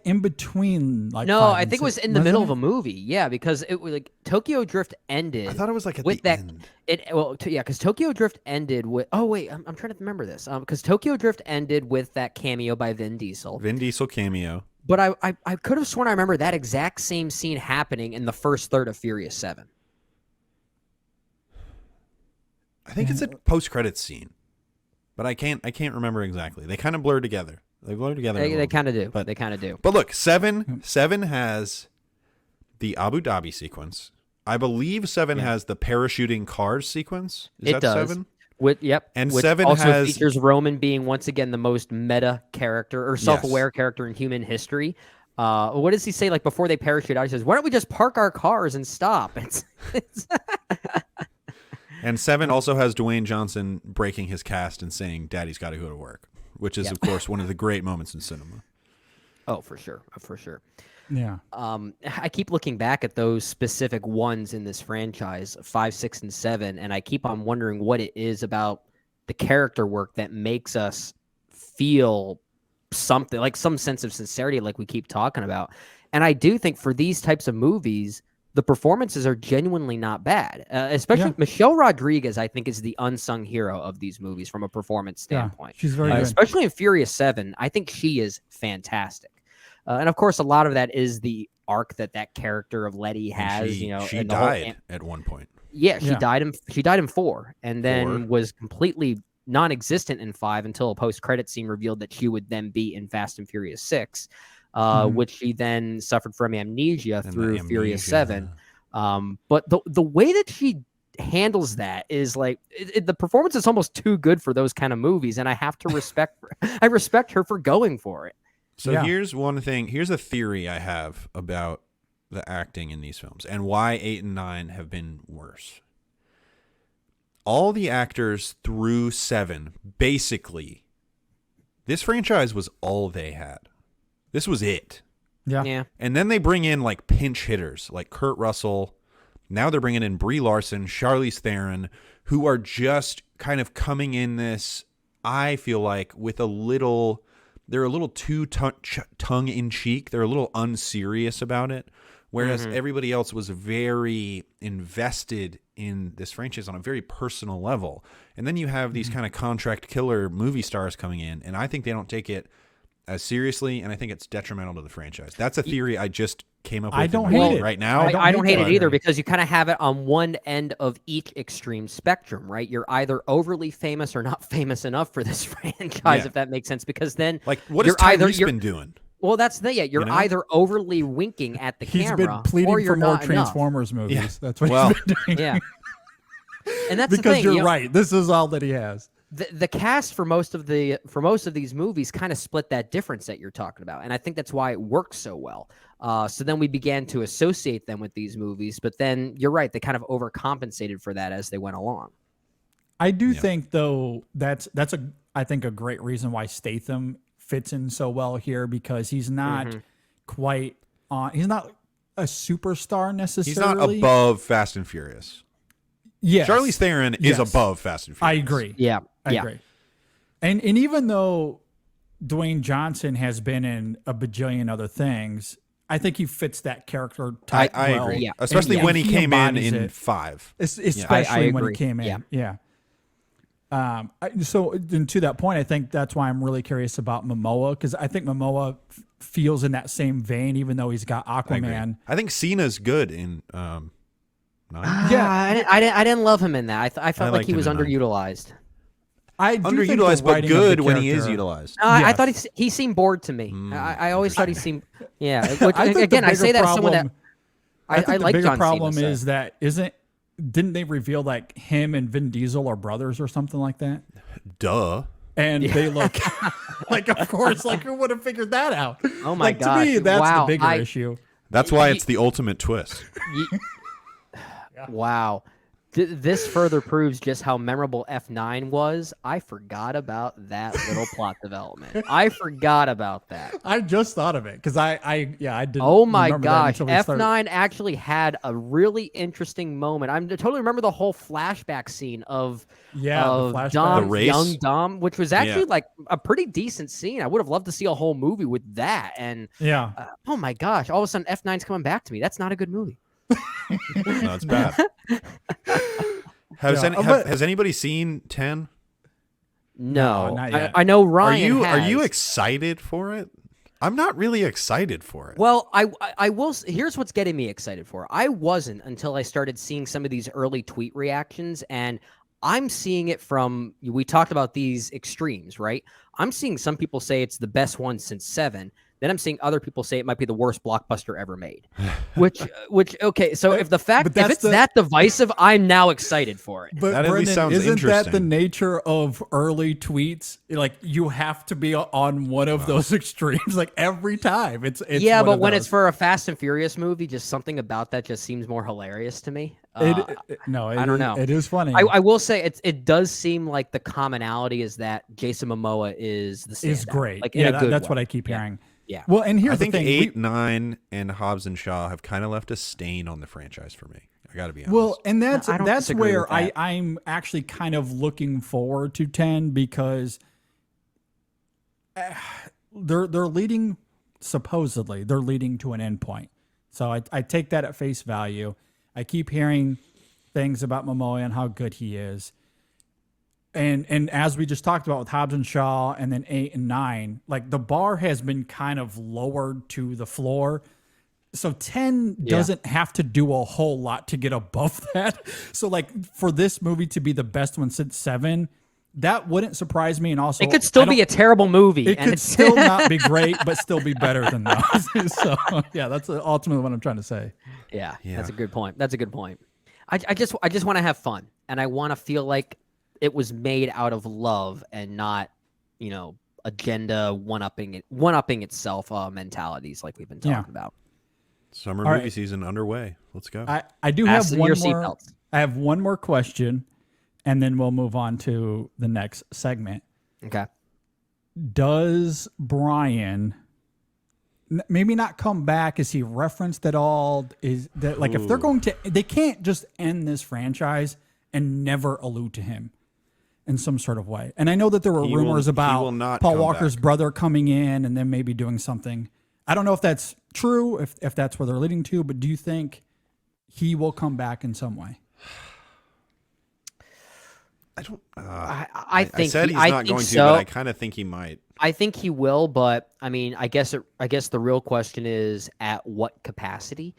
in between. Like No, 5 I and think it was 6, in the middle of wasn't a movie. Yeah, because it was like Tokyo Drift ended. I thought it was like at with the that. end. Because Tokyo Drift ended with. Oh wait, I'm trying to remember this. Because Tokyo Drift ended with that cameo by Vin Diesel. Vin Diesel cameo. But I could have sworn I remember that exact same scene happening in the first third of Furious 7. I think it's a post-credit scene, but I can't remember exactly. They kind of blur together. They blur together. They kind of do. But They kind of do. But look, seven has the Abu Dhabi sequence. I believe 7 has the parachuting cars sequence. Is It that does. 7? And which 7 also also features Roman being once again the most meta character or self-aware Yes. character in human history. What does he say? Like before they parachute out, he says, "Why don't we just park our cars and stop?" And 7 also has Dwayne Johnson breaking his cast and saying, "Daddy's got to go to work," which is, of course, one of the great moments in cinema. Oh, for sure, for sure. Yeah. I keep looking back at those specific ones in this franchise, 5, 6, and 7, and I keep on wondering what it is about the character work that makes us feel something, like some sense of sincerity, like we keep talking about. And I do think for these types of movies, the performances are genuinely not bad. Especially Michelle Rodriguez, I think, is the unsung hero of these movies from a performance standpoint. She's very good. Especially in Furious 7, I think she is fantastic. And of course, a lot of that is the arc that character of Letty has. And she and the whole died at one point. Yeah, she died in 4, and then 4. was completely non-existent in 5 until a post-credit scene revealed that she would then be in Fast and Furious 6, which she then suffered from amnesia through Furious 7. But the way that she handles that is like the performance is almost too good for those kind of movies, and I have to respect I respect her for going for it. So here's one thing. Here's a theory I have about the acting in these films and why 8 and 9 have been worse. All the actors through 7, basically, this franchise was all they had. This was it. Yeah. And then they bring in like pinch hitters like Kurt Russell. Now they're bringing in Brie Larson, Charlize Theron, who are just kind of coming in this, I feel like, with they're a little too tongue in cheek. They're a little unserious about it. Whereas everybody else was very invested in this franchise on a very personal level. And then you have these kind of contract killer movie stars coming in, and I think they don't take it as seriously, and I think it's detrimental to the franchise. That's a theory I just came up with. I don't hate it right now. I don't hate it either, because you kind of have it on one end of each extreme spectrum, right? You're either overly famous or not famous enough for this franchise, if that makes sense. Because then, like, what has Tyrese been doing? Well, that's the You're either overly winking at the He's camera, been pleading or you're for more not Transformers movies. Yeah. That's what Well, he's been doing. enough. Yeah, and that's Because the thing, you're right. This is all that he has. The cast for most of these movies kind of split that difference that you're talking about, and I think that's why it works so well. So then we began to associate them with these movies, but then you're right, they kind of overcompensated for that as they went along. I do think, though, that's I think a great reason why Statham fits in so well here, because he's not quite on. He's not a superstar necessarily. He's not above Fast and Furious. Yeah, Charlize Theron is above Fast and Furious. I agree. Yeah, I agree. And even though Dwayne Johnson has been in a bajillion other things, I think he fits that character type. I well. agree. Yeah. Especially And when he came in embodies 5. Especially when he agree. came in. Yeah. So and to that point, I think that's why I'm really curious about Momoa, because I think Momoa feels in that same vein, even though he's got Aquaman. I think Cena's good in 9. Yeah, I didn't love him in that. I felt like liked he him was in 9. underutilized. I do think the Underutilized, but writing of good the when he is character- utilized. I Yes. thought he seemed bored to me. I always thought he seemed Which, I think again, the I say bigger that as someone that problem- I think the like bigger John problem Cena, is that didn't they reveal like him and Vin Diesel are brothers or something like that? Duh. And they look like, of course, like who would have figured that out? Oh my like, gosh. To me, that's Wow. the bigger issue. That's why it's the ultimate twist. Wow. This further proves just how memorable F9 was. I forgot about that little plot development. I forgot about that. I just thought of it because I didn't. Oh my remember that gosh, until we F9 started. actually had a really interesting moment. I totally remember the whole flashback scene of The flashback. Dom, The race? young Dom, which was actually Yeah. like a pretty decent scene. I would have loved to see a whole movie with that. And Yeah. oh my gosh, all of a sudden F9's coming back to me. That's not a good movie. No, it's bad. Has anybody seen 10? No, not yet. I know Are Ryan. you has. excited for it? I'm not really excited for it. Well, I will. Here's what's getting me excited for. I wasn't until I started seeing some of these early tweet reactions, and I'm seeing it from. We talked about these extremes, right? I'm seeing some people say it's the best one since 7. Then I'm seeing other people say it might be the worst blockbuster ever made. Which okay. So if the fact But if that's it's that divisive, I'm now excited for it. But That at least Brendan, sounds isn't that the interesting. nature of early tweets? Like you have to be on one of those extremes, like every time. It's Yeah, one but of when those. it's for a Fast and Furious movie, just something about that just seems more hilarious to me. I don't know. It is funny. I will say it does seem like the commonality is that Jason Momoa is the standout. is great. Like in Yeah, a good that's way. what I keep Yeah. hearing. Yeah. Well, and here's I think the thing. 8, 9, and Hobbs and Shaw have kind of left a stain on the franchise for me. I got to be honest. Well, and I don't that's disagree where with that. I'm actually kind of looking forward to 10 because they're leading, supposedly they're leading to an endpoint. So I take that at face value. I keep hearing things about Momoa and how good he is. And as we just talked about with Hobbs and Shaw and then 8 and 9, like the bar has been kind of lowered to the floor. So 10 doesn't have to do a whole lot to get above that. So like for this movie to be the best one since 7, that wouldn't surprise me. And also It could still be a terrible movie. it and could it's still not be great, but still be better than those. So yeah, that's ultimately what I'm trying to say. Yeah, Yeah. that's a good point. That's a good point. I just want to have fun, and I want to feel like it was made out of love and not, agenda one-upping itself mentalities like we've been talking about. Summer All movie right. season underway. Let's go. I do have Fasten one your more. seatbelts. I have one more question, and then we'll move on to the next segment. Okay. Does Brian maybe not come back? Is he referenced at all? Is that like if they're going to, they can't just end this franchise and never allude to him in some sort of way. And I know that there were He will- rumors he about will not Paul come Walker's back. brother coming in and then maybe doing something. I don't know if that's true, if that's where they're leading to, but do you think he will come back in some way? I don't. I think I said he's I not think going to, so. but I kind of think he might. I think he will, but I mean, I guess the real question is at what capacity.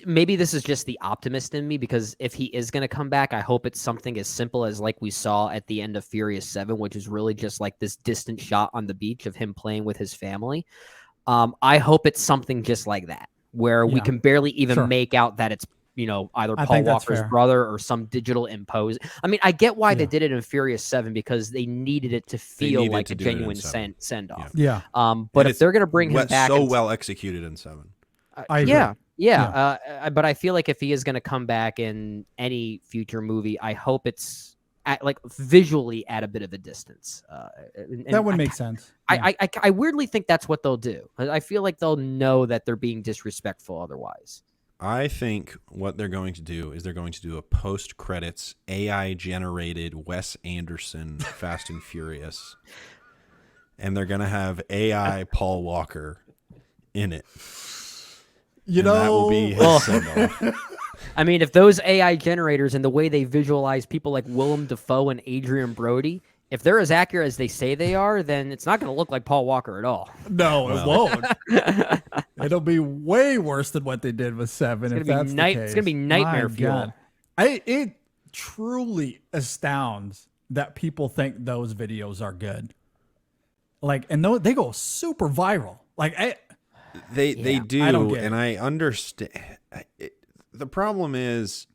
Maybe this is just the optimist in me, because if he is going to come back, I hope it's something as simple as like we saw at the end of Furious 7, which is really just like this distant shot on the beach of him playing with his family. I hope it's something just like that, where we Yeah. can barely even Sure. make out that it's either I Paul think that's Walker's fair. brother or some digital impose. I mean, I get why they Yeah. did it in Furious 7 because they needed it to feel needed like to a do it in genuine 7. send off. Yeah. But And if it's they're gonna bring him back, so and- well executed in 7. I agree. yeah. But I feel like if he is gonna come back in any future movie, I hope it's visually at a bit of a distance. That would make sense. Yeah. I weirdly think that's what they'll do. I feel like they'll know that they're being disrespectful otherwise. I think what they're going to do is they're going to do a post-credits AI-generated Wes Anderson Fast and Furious, and they're going to have AI Paul Walker in it. You And that will be his send-off. I mean, if those AI generators and the way they visualize people like Willem Dafoe and Adrian Brody, if they're as accurate as they say they are, then it's not going to look like Paul Walker at all. No, it won't. It'll be way worse than what they did with 7. It's If gonna be that's the night- case. it's gonna be nightmare My fuel. God. It truly astounds that people think those videos are good. Like, and they go super viral. Like, They Yeah, do, I don't get and it. I understand. The problem is,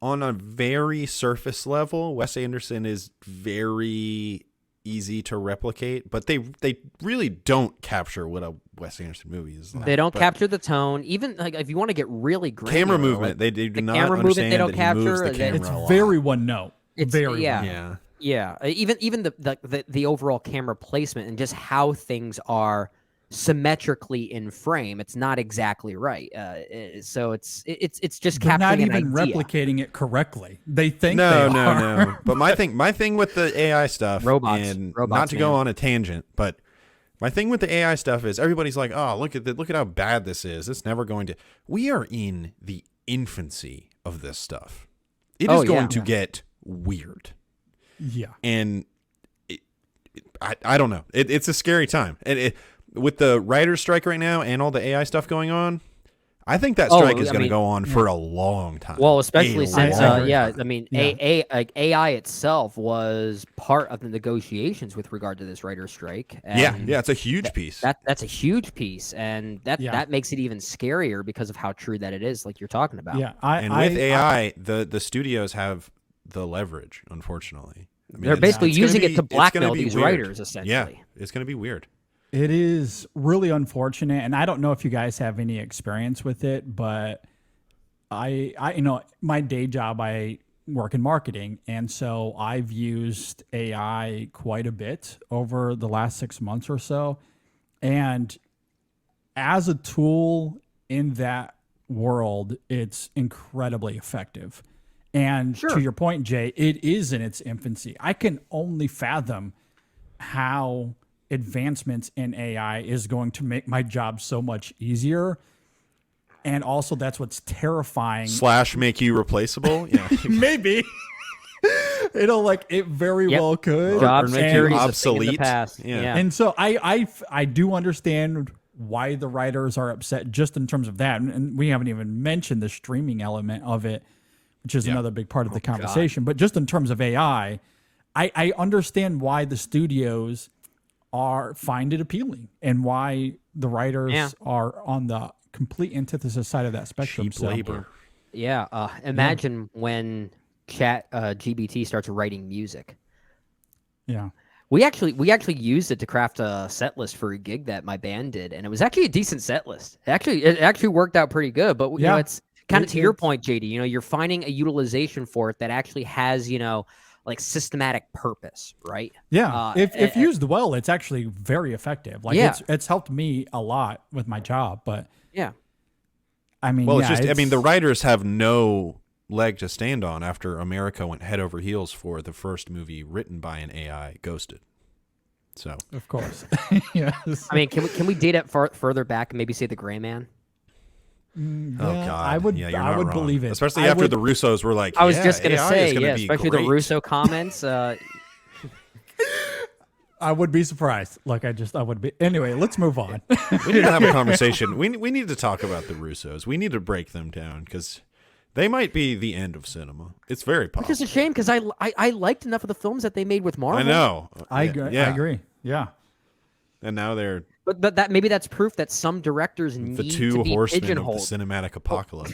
on a very surface level, Wes Anderson is very easy to replicate, but they really don't capture what a Wes Anderson movie is like. They don't But capture the tone. Even like if you want to get really granular, camera movement. like, they do the not camera movement understand they don't that he moves capture, the camera It's a lot. very one note. It's Very yeah. one note. Yeah. Yeah, even the overall camera placement and just how things are symmetrically in frame, it's not exactly right. So it's just They're not capturing an even idea. replicating it correctly. They think No, they are. no. But my thing with the AI stuff, Robots, and robots, not to go man. on a tangent, but my thing with the AI stuff is everybody's like, oh, look at how bad this is. It's never going to. We are in the infancy of this stuff. It is going to get weird. Yeah. And I don't know. It's a scary time. And with the writer's strike right now and all the AI stuff going on, I think that strike is going to go on for a long time. Well, especially A since, long I time. mean, Yeah. AI itself was part of the negotiations with regard to this writer's strike. Yeah, and it's a huge piece. That's a huge piece, and that Yeah. that makes it even scarier because of how true that it is, like you're talking about. Yeah. And with AI, the studios have the leverage, unfortunately. I mean, They're it's basically gonna using be- it to it's gonna blackmail be these weird. writers, essentially. Yeah, it's going to be weird. It is really unfortunate, and I don't know if you guys have any experience with it, but I my day job, I work in marketing, and so I've used AI quite a bit over the last 6 months or so, and as a tool in that world, it's incredibly effective. And to your point, Jay, it is in its infancy. I can only fathom how advancements in AI is going to make my job so much easier. And also that's what's terrifying. / make you replaceable. Yeah. Maybe. It very Yep. well could. Job And- security is a thing in obsolete. the past. Yeah. Yeah. And so I do understand why the writers are upset just in terms of that. And we haven't even mentioned the streaming element of it, which is another big part of the conversation. But just in terms of AI, I understand why the studios find it appealing and why the writers are on the complete antithesis side of that spectrum. Cheap labor. Yeah. Imagine when Chat GBT starts writing music. Yeah. We actually used it to craft a set list for a gig that my band did, and it was actually a decent set list. It actually worked out pretty good. But you know, it's kind of to your point, JD. You know, you're finding a utilization for it that actually has like systematic purpose, right? Yeah. If used well, it's actually very effective. Like it's helped me a lot with my job. But yeah, I mean, Well, the writers have no leg to stand on after America went head over heels for the first movie written by an AI, Ghosted. So, of course. Yes. I mean, can we date it further back and maybe say The Gray Man? oh God, I would you're I not would wrong. believe it. Especially I after would- the Russos were like, I was just gonna AI say, is gonna be especially great. the Russo comments. I would be surprised. Like I would be. Anyway, let's move on. We need to have a conversation. We need to talk about the Russos. We need to break them down because they might be the end of cinema. It's very Which possible. is a shame because I liked enough of the films that they made with Marvel. I know. I Yeah, agree. yeah. I agree. Yeah. And now they're But that maybe that's proof that some directors the need two to be horsemen of the pigeonholed. cinematic apocalypse.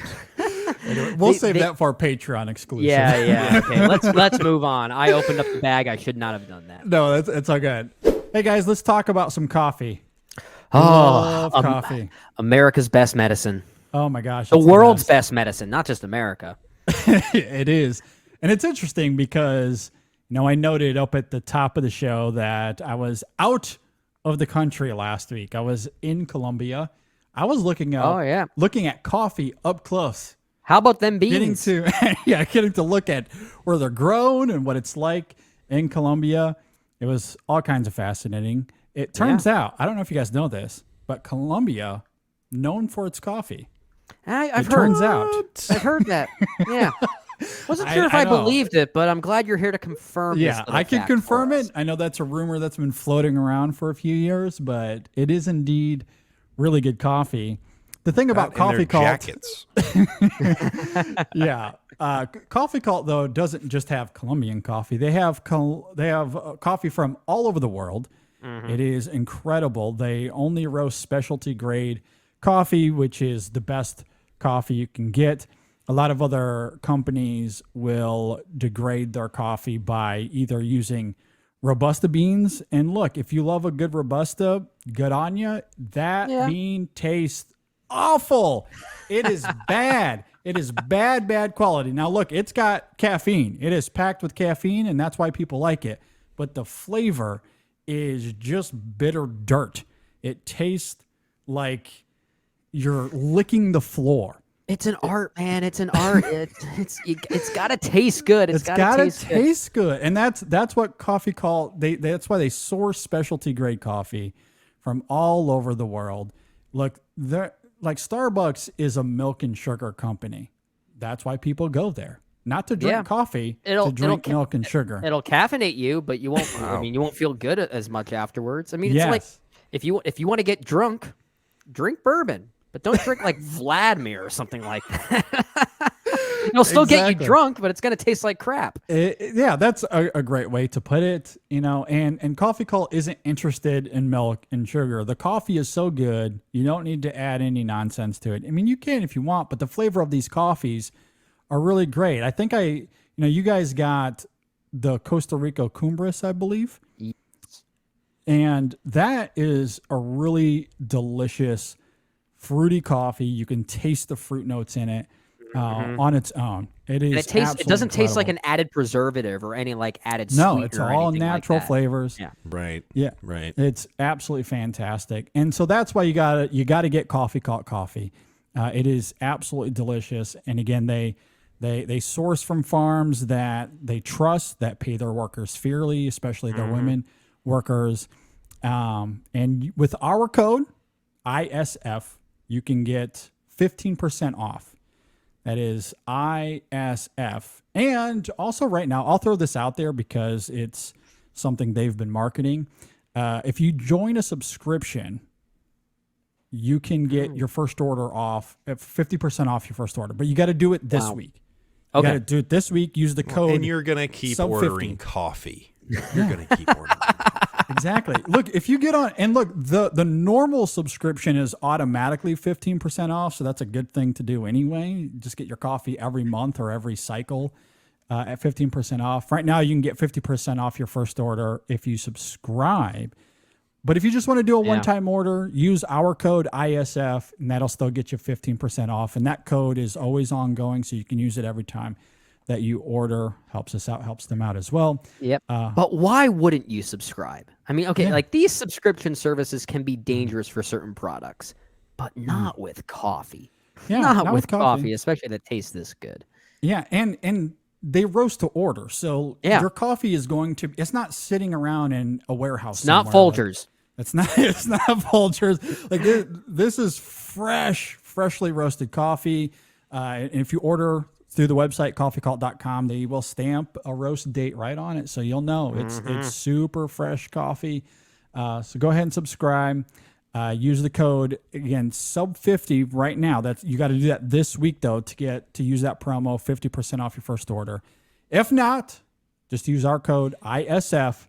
We'll They- save they- that for our Patreon exclusive. Yeah. Okay, let's move on. I opened up the bag. I should not have done that. No, it's all good. Hey guys, let's talk about some coffee. Oh, Love coffee. America's best medicine. Oh my gosh. The it's world's best. best medicine, not just America. It is. And it's interesting because, I noted up at the top of the show that I was out of the country last week. I was in Colombia. I was looking at coffee up close. How about them Getting beans? to look at where they're grown and what it's like in Colombia. It was all kinds of fascinating. It turns out, I don't know if you guys know this, but Colombia, known for its coffee. I've It turns out. I've heard that. Yeah. Wasn't sure if I I know. believed it, but I'm glad you're here to confirm. Yeah, this little I can fact for confirm us. it. I know that's a rumor that's been floating around for a few years, but it is indeed really good coffee. The thing about And their Coffee Cult, jackets. Coffee Cult though doesn't just have Colombian coffee. They have coffee from all over the world. It is incredible. They only roast specialty grade coffee, which is the best coffee you can get. A lot of other companies will degrade their coffee by either using Robusta beans. And look, if you love a good Robusta, good on you. That bean tastes awful. It is bad. It is bad quality. Now, look, it's got caffeine. It is packed with caffeine, and that's why people like it. But the flavor is just bitter dirt. It tastes like you're licking the floor. It's an art, man. It's an art. It's got to taste good. It's got to taste good. And that's what Coffee Cult, that's why they source specialty grade coffee from all over the world. Look, like Starbucks is a milk and sugar company. That's why people go there. Not to drink coffee, to drink milk and sugar. It'll caffeinate you, but you won't. I mean, you won't feel good as much afterwards. I mean, it's like if you want to get drunk, drink bourbon, but don't drink like Vladimir or something like that. It'll still get you drunk, but it's going to taste like crap. That's a great way to put it. And Coffee Cult isn't interested in milk and sugar. The coffee is so good, you don't need to add any nonsense to it. I mean, you can if you want, but the flavor of these coffees are really great. I think you guys got the Costa Rica Cumbres, I believe. Yes. And that is a really delicious fruity coffee. You can taste the fruit notes in it on its own. It is. It doesn't taste like an added preservative or any like added sweetener. No, it's all natural flavors. Yeah. Right. Yeah. Right. It's absolutely fantastic. And so that's why you gotta get Coffee Cult coffee. It is absolutely delicious. And again, they source from farms that they trust, that pay their workers fairly, especially their women workers. And with our code ISF, you can get 15% off. That is ISF. And also right now, I'll throw this out there because it's something they've been marketing. If you join a subscription, you can get your first order off, 50% off your first order. But you got to do it this week. You got to do it this week. Use the code. And you're going to keep ordering coffee. You're going to keep ordering coffee. Exactly. Look, if you get on, and look, the normal subscription is automatically 15% off, so that's a good thing to do anyway. Just get your coffee every month or every cycle at 15% off. Right now, you can get 50% off your first order if you subscribe. But if you just want to do a one-time order, use our code ISF, and that'll still get you 15% off. And that code is always ongoing, so you can use it every time that you order. Helps us out, helps them out as well. Yep. But why wouldn't you subscribe? I mean, okay, like these subscription services can be dangerous for certain products, but not with coffee. Yeah, not with coffee, especially that tastes this good. Yeah, and they roast to order. So your coffee is it's not sitting around in a warehouse. It's not Folgers. It's not Folgers. Like this is freshly roasted coffee. And if you order through the website, coffeecult.com, they will stamp a roast date right on it. So you'll know it's super fresh coffee. So go ahead and subscribe. Use the code, again, sub50 right now. You got to do that this week, though, to use that promo, 50% off your first order. If not, just use our code ISF,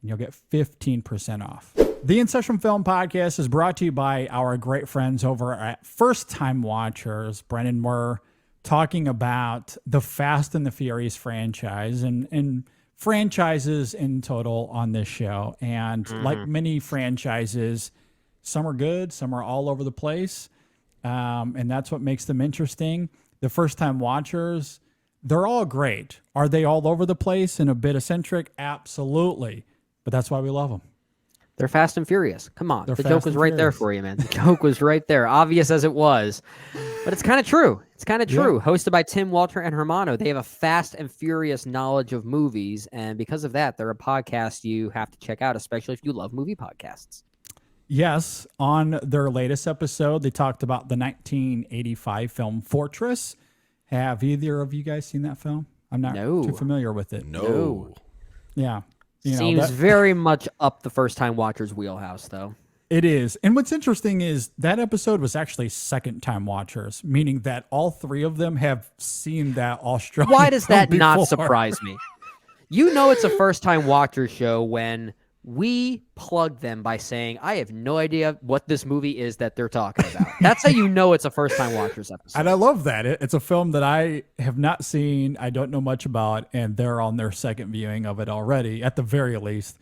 and you'll get 15% off. The InSession Film Podcast is brought to you by our great friends over at First Time Watchers. Brennan, we're talking about the Fast and the Furious franchise and franchises in total on this show. And like many franchises, some are good, some are all over the place. And that's what makes them interesting. The First Time Watchers, they're all great. Are they all over the place and a bit eccentric? Absolutely. But that's why we love them. They're Fast and Furious. Come on. The joke was right there for you, man. The joke was right there, obvious as it was. But it's kind of true. It's kind of true. Yeah. Hosted by Tim, Walter, and Hermano. They have a Fast and Furious knowledge of movies. And because of that, they're a podcast you have to check out, especially if you love movie podcasts. Yes. On their latest episode, they talked about the 1985 film Fortress. Have either of you guys seen that film? I'm not too familiar with it. No. Yeah. Seems very much up the First Time Watchers wheelhouse, though. It is. And what's interesting is that episode was actually Second Time Watchers, meaning that all three of them have seen that Australian Why does that film not before. surprise me? You know it's a First Time Watchers show when we plug them by saying, I have no idea what this movie is that they're talking about. That's how you know it's a first-time watchers episode. And I love that. It's a film that I have not seen, I don't know much about, and they're on their second viewing of it already, at the very least.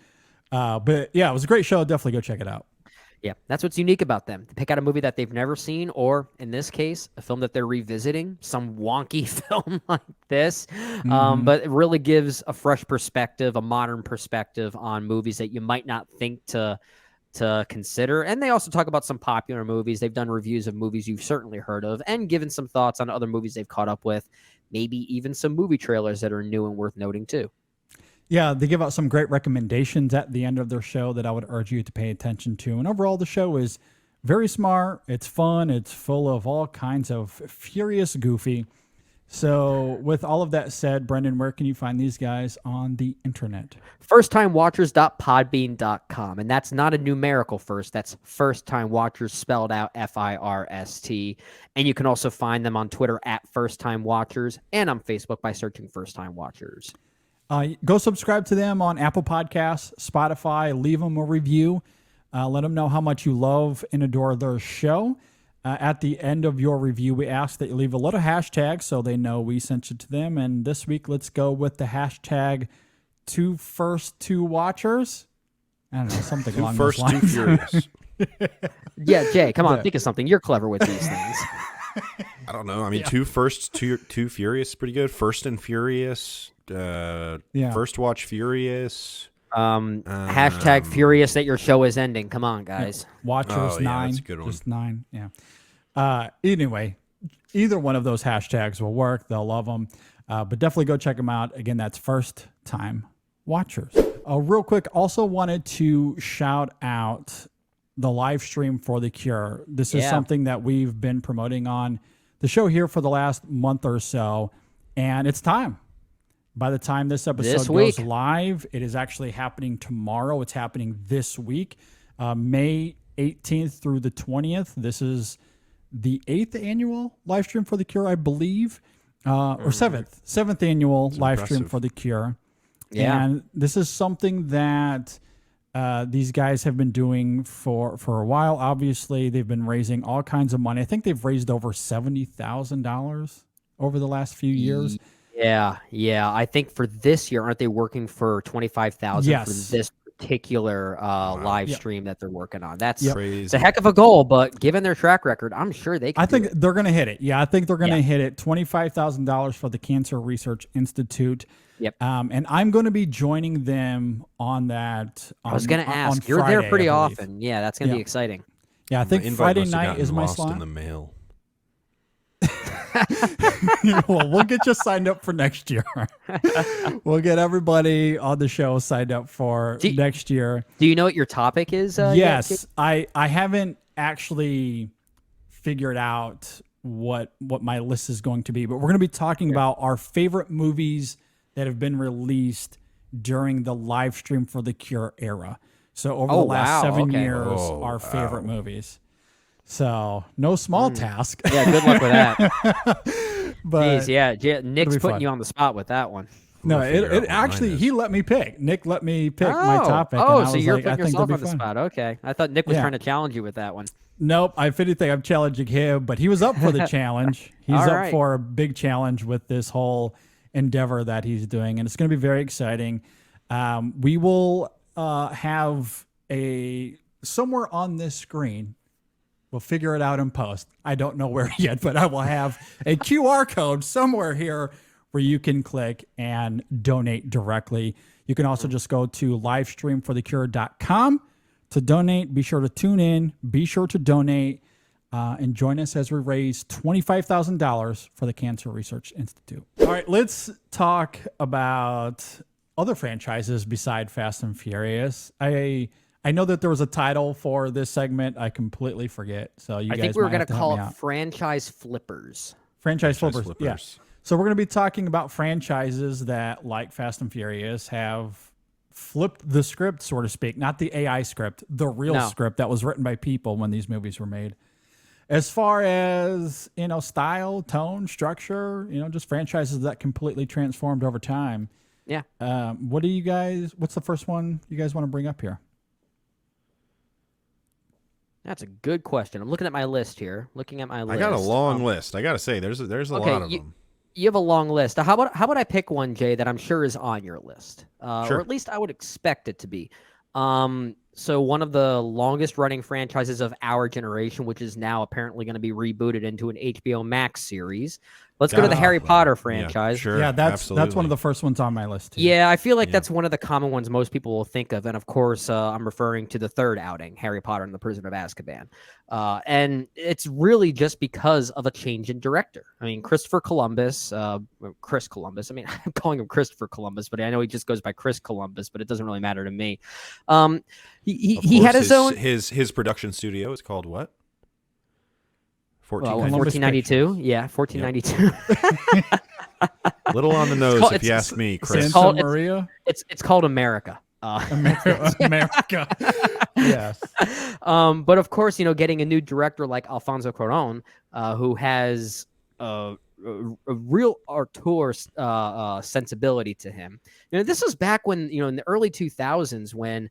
But yeah, it was a great show. Definitely go check it out. Yeah, that's what's unique about them. To pick out a movie that they've never seen, or in this case, a film that they're revisiting, some wonky film like this. But it really gives a fresh perspective, a modern perspective on movies that you might not think to consider. And they also talk about some popular movies. They've done reviews of movies you've certainly heard of, and given some thoughts on other movies they've caught up with, maybe even some movie trailers that are new and worth noting too. Yeah, they give out some great recommendations at the end of their show that I would urge you to pay attention to. And overall, the show is very smart. It's fun. It's full of all kinds of furious goofy. So with all of that said, Brendan, where can you find these guys on the internet? Firsttimewatchers.podbean.com. And that's not a numerical first. That's First Time Watchers spelled out FIRST. And you can also find them on Twitter at First Time Watchers and on Facebook by searching First Time Watchers. Go subscribe to them on Apple Podcasts, Spotify. Leave them a review. Let them know how much you love and adore their show. At the end of your review, we ask that you leave a little hashtag so they know we sent you to them. And this week, let's go with the hashtag #2Watchers. I don't know, something along those lines. Too furious. Yeah, Jay, come on, think of something. You're clever with these things. I don't know. I mean, too furious is pretty good. First and Furious. First Watch Furious. Hashtag furious that your show is ending. Come on, guys. Watchers 9. That's a good one. Just 9. Yeah. Anyway, either one of those hashtags will work. They'll love them. But definitely go check them out. Again, that's First Time Watchers. Real quick, also wanted to shout out the live stream for The Cure. This is something that we've been promoting on the show here for the last month or so, and it's time. By the time this episode goes live, it is actually happening tomorrow. It's happening this week, May 18th through the 20th. This is the 8th annual live stream for The Cure, I believe, or 7th annual live stream for The Cure. Yeah. And this is something that these guys have been doing for a while. Obviously, they've been raising all kinds of money. I think they've raised over $70,000 over the last few years. Yeah. I think for this year, aren't they working for $25,000 for this particular live stream that they're working on? That's it's a heck of a goal, but given their track record, I'm sure they can. I think they're going to hit it. Yeah, I think they're going to hit it. $25,000 for the Cancer Research Institute. Yep. And I'm going to be joining them on that. I was going to ask. You're Friday, there pretty often. Yeah, that's going to be exciting. Yeah, I think Friday night is my slot. In the mail. Well, we'll get you signed up for next year. We'll get everybody on the show signed up for next year. Do you know what your topic is? Yes, I haven't actually figured out what my list is going to be, but we're going to be talking about our favorite movies that have been released during the live stream for The Cure era. So over the last 7 years, our favorite movies. So no small task. Yeah, good luck with that. But Jeez, Nick's putting you on the spot with that one. No, it actually, he let me pick. Nick let me pick my topic. Oh, so you're putting yourself on the spot. Okay. I thought Nick was trying to challenge you with that one. Nope. If anything, I'm challenging him, but he was up for the challenge. He's up for a big challenge with this whole endeavor that he's doing, and it's going to be very exciting. We will have somewhere on this screen. We'll figure it out in post. I don't know where yet, but I will have a QR code somewhere here where you can click and donate directly. You can also just go to livestreamforthecure.com to donate. Be sure to tune in. Be sure to donate and join us as we raise $25,000 for the Cancer Research Institute. All right, let's talk about other franchises beside Fast and Furious. I know that there was a title for this segment. I completely forget. So I think we were going to call it Franchise Flippers. Franchise Flippers. Yeah. So we're going to be talking about franchises that, like Fast and Furious, have flipped the script, so to speak. Not the AI script, the real script that was written by people when these movies were made. As far as, style, tone, structure, just franchises that completely transformed over time. Yeah. What's the first one you guys want to bring up here? That's a good question. I'm looking at my list here. I got a long list. I got to say, there's a lot of them. You have a long list. How about I pick one, Jay, that I'm sure is on your list, Sure. or at least I would expect it to be. So one of the longest running franchises of our generation, which is now apparently going to be rebooted into an HBO Max series. Let's go to the Harry Potter franchise. Yeah, sure. Yeah, that's one absolutely. of the first ones on my list too. Yeah, I feel like that's one of the common ones most people will think of. And of course, I'm referring to the third outing, Harry Potter and the Prisoner of Azkaban. And it's really just because of a change in director. I mean, Chris Columbus. I mean, I'm calling him Christopher Columbus, but I know he just goes by Chris Columbus, but it doesn't really matter to me. He had his own. His production studio is called what? 1492. Yeah, 1492. Little on the nose, if you ask me, Chris. Santa Maria. It's called America. America. Yes. But of course, getting a new director like Alfonso Cuarón, who has a real auteur sensibility to him. This was back when, in the early 2000s, when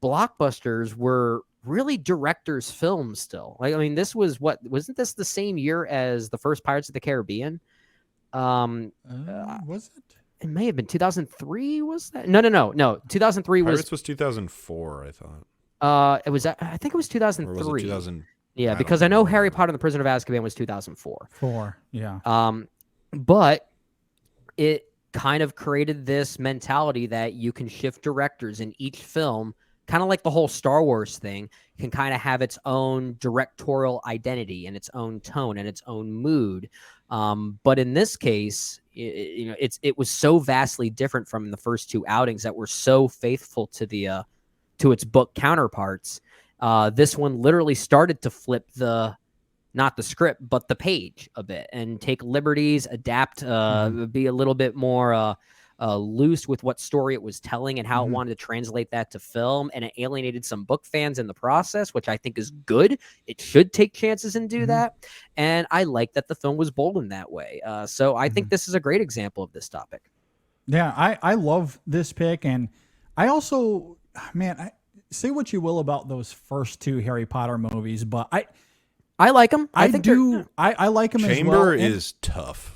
blockbusters were really directors' films still. This wasn't this the same year as the first Pirates of the Caribbean? Was it? It may have been 2003. Was that? No. 2003 Pirates was 2004, I thought. It was. I think it was 2003. Or was it 2000? Yeah, because I know Harry Potter and the Prisoner of Azkaban was 2004. Yeah. But it kind of created this mentality that you can shift directors in each film, kind of like the whole Star Wars thing can kind of have its own directorial identity and its own tone and its own mood. But in this case, it was so vastly different from the first two outings that were so faithful to its book counterparts. This one literally started to flip not the script, but the page a bit and take liberties, adapt, be a little bit more loose with what story it was telling and how it wanted to translate that to film. And it alienated some book fans in the process, which I think is good. It should take chances and do that. And I like that the film was bold in that way. So I think this is a great example of this topic. Yeah, I love this pick. And I also, say what you will about those first two Harry Potter movies, but I like them. I like them as well. Chamber is tough.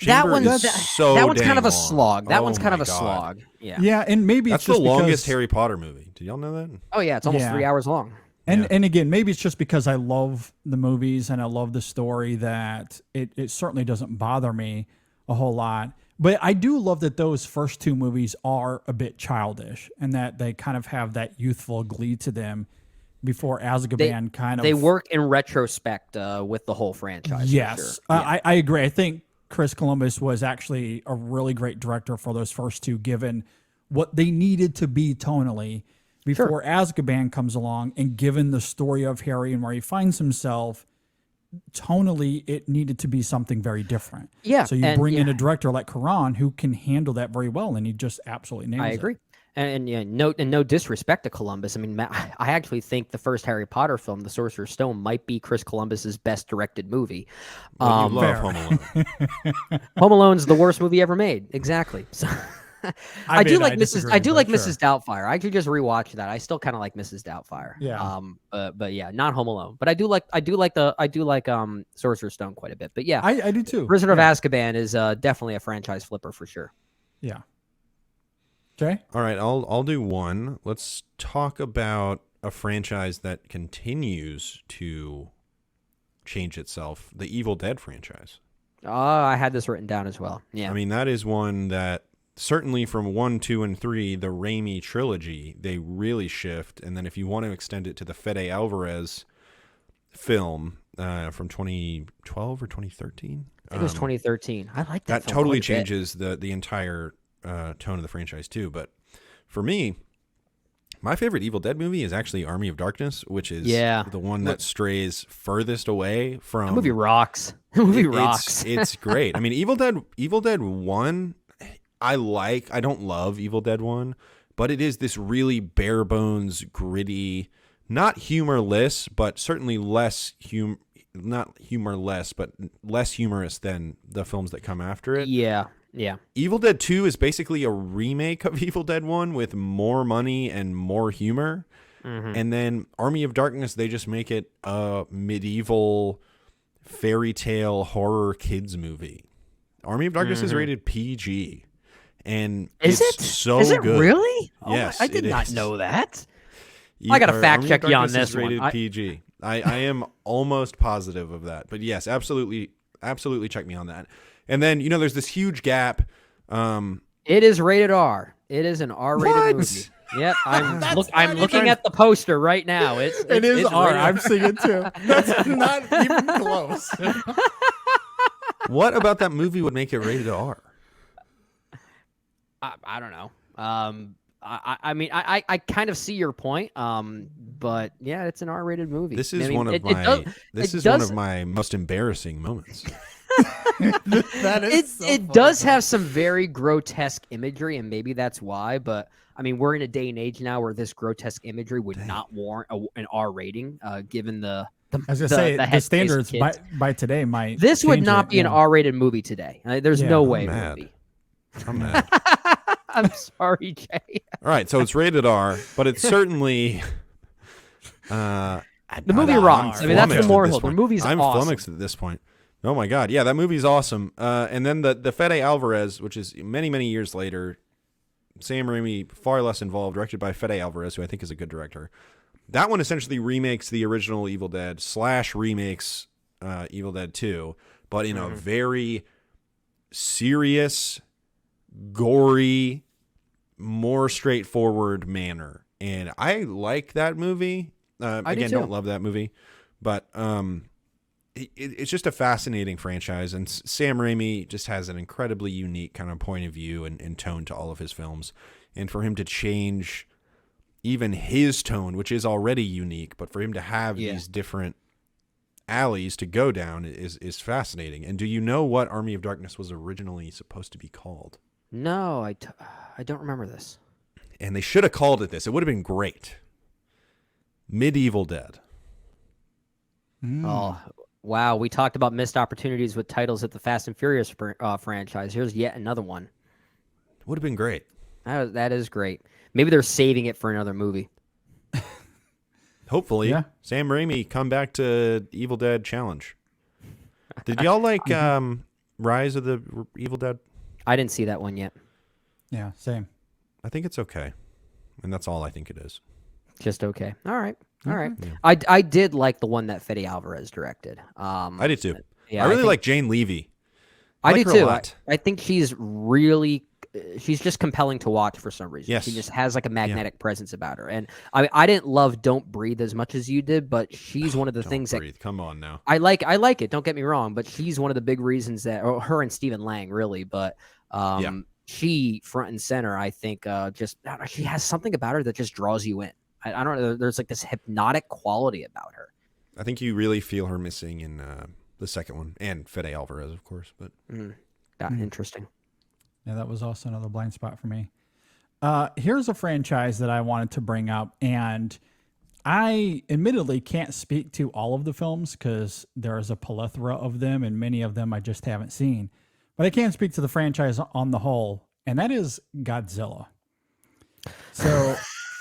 That Chamber one's is so that one's dang kind of a long. slog. That Oh one's kind my of a God. slog. Yeah. Yeah, and maybe That's it's just the longest because, Harry Potter movie. Did y'all know that? Oh yeah, it's almost 3 hours long. And again, maybe it's just because I love the movies and I love the story that it certainly doesn't bother me a whole lot. But I do love that those first two movies are a bit childish and that they kind of have that youthful glee to them before Azkaban They work in retrospect with the whole franchise. Yes, for sure. I agree. I think Chris Columbus was actually a really great director for those first two, given what they needed to be tonally before Azkaban comes along, and given the story of Harry and where he finds himself, tonally it needed to be something very different. Yeah, So you bring in a director like Cuarón who can handle that very well, and he just absolutely nails it. I agree. And no disrespect to Columbus. I mean, I actually think the first Harry Potter film, The Sorcerer's Stone, might be Chris Columbus's best directed movie. Well, you love Home Alone. Home Alone's the worst movie ever made. Exactly. So I do like Mrs. Doubtfire. I could just rewatch that. I still kind of like Mrs. Doubtfire. Yeah. But yeah, not Home Alone. But I do like Sorcerer's Stone quite a bit. But yeah, I do too. Prisoner of Azkaban is definitely a franchise flipper for sure. Yeah. Okay. All right, I'll do one. Let's talk about a franchise that continues to change itself, the Evil Dead franchise. Oh, I had this written down as well. Yeah. I mean, that is one that certainly from 1, 2, and 3, the Raimi trilogy, they really shift. And then if you want to extend it to the Fede Alvarez film from 2012 or 2013. I think it was 2013. I like that. That totally changes the entire tone of the franchise too. But for me, my favorite Evil Dead movie is actually Army of Darkness, which is the one that strays furthest away from. That movie rocks. That movie rocks. It's great. I mean, Evil Dead 1, I don't love Evil Dead 1, but it is this really bare bones, gritty, not humorless, but certainly not humorless, but less humorous than the films that come after it. Yeah. Yeah. Evil Dead 2 is basically a remake of Evil Dead 1 with more money and more humor. And then Army of Darkness, they just make it a medieval fairy tale horror kids movie. Army of Darkness is rated PG. And Is it's it? so Is it good. really? Yes, I did it not is. know that. I gotta fact Army of check you on Darkness this is one. rated PG. I am almost positive of that. But yes, absolutely check me on that. And then, there's this huge gap. It is rated R. It is an R-rated movie. Yep, I'm looking at the poster right now. It is it's R. rated I'm seeing it too. That's not even close. What about that movie would make it rated R? I don't know. I mean, I kind of see your point. But yeah, it's an R-rated movie. This is I mean, one of one of my most embarrassing moments. That is so It funny. does have some very grotesque imagery, and maybe that's why. But I mean, we're in a day and age now where this grotesque imagery would not warrant an R rating, given the I was gonna say the headspace of standards kids. by today might. This would change not it, be an yeah. R-rated movie today. There's Yeah, no I'm way it mad. would be. I'm mad. I'm sorry, Jay. All right, so it's rated R, but it's certainly The movie rocks. I mean, that's the moral. The movie's I'm awesome. flummoxed at this point. Oh my god, yeah, that movie's awesome. And then the Fede Alvarez, which is many, many years later, Sam Raimi, far less involved, directed by Fede Alvarez, who I think is a good director. That one essentially remakes the original Evil Dead / remakes Evil Dead 2, but in a very serious, gory, more straightforward manner. And I like that movie. Again, don't love that movie, but it's just a fascinating franchise, and Sam Raimi just has an incredibly unique kind of point of view and tone to all of his films. And for him to change even his tone, which is already unique, but for him to have these different alleys to go down is fascinating. And do you know what Army of Darkness was originally supposed to be called? No, I don't remember this. And they should have called it this. It would have been great. Medieval Dead. Oh, wow. We talked about missed opportunities with titles at the Fast and Furious franchise. Here's yet another one. Would have been great. That is great. Maybe they're saving it for another movie. Hopefully. Yeah. Sam Raimi, come back to Evil Dead Challenge. Did y'all like Rise of the Evil Dead? I didn't see that one yet. Yeah, same. I think it's okay. And that's all I think it is. Just okay. All right. I did like the one that Fede Alvarez directed. I did too. Yeah, I really think- like Jane Levy. I like do her a too. lot. I think she's really, she's just compelling to watch for some reason. Yes. She just has like a magnetic presence about her. And I didn't love Don't Breathe as much as you did, but she's one of the things Breathe. Come on now. I like it. Don't get me wrong, but she's one of the big reasons that, or her and Stephen Lang really, but she front and center, I think, she has something about her that just draws you in. I don't know. There's like this hypnotic quality about her. I think you really feel her missing in the second one, and Fede Alvarez, of course. But Interesting. Yeah, that was also another blind spot for me. Here's a franchise that I wanted to bring up, and I admittedly can't speak to all of the films because there's a plethora of them, and many of them I just haven't seen. But I can speak to the franchise on the whole, and that is Godzilla. So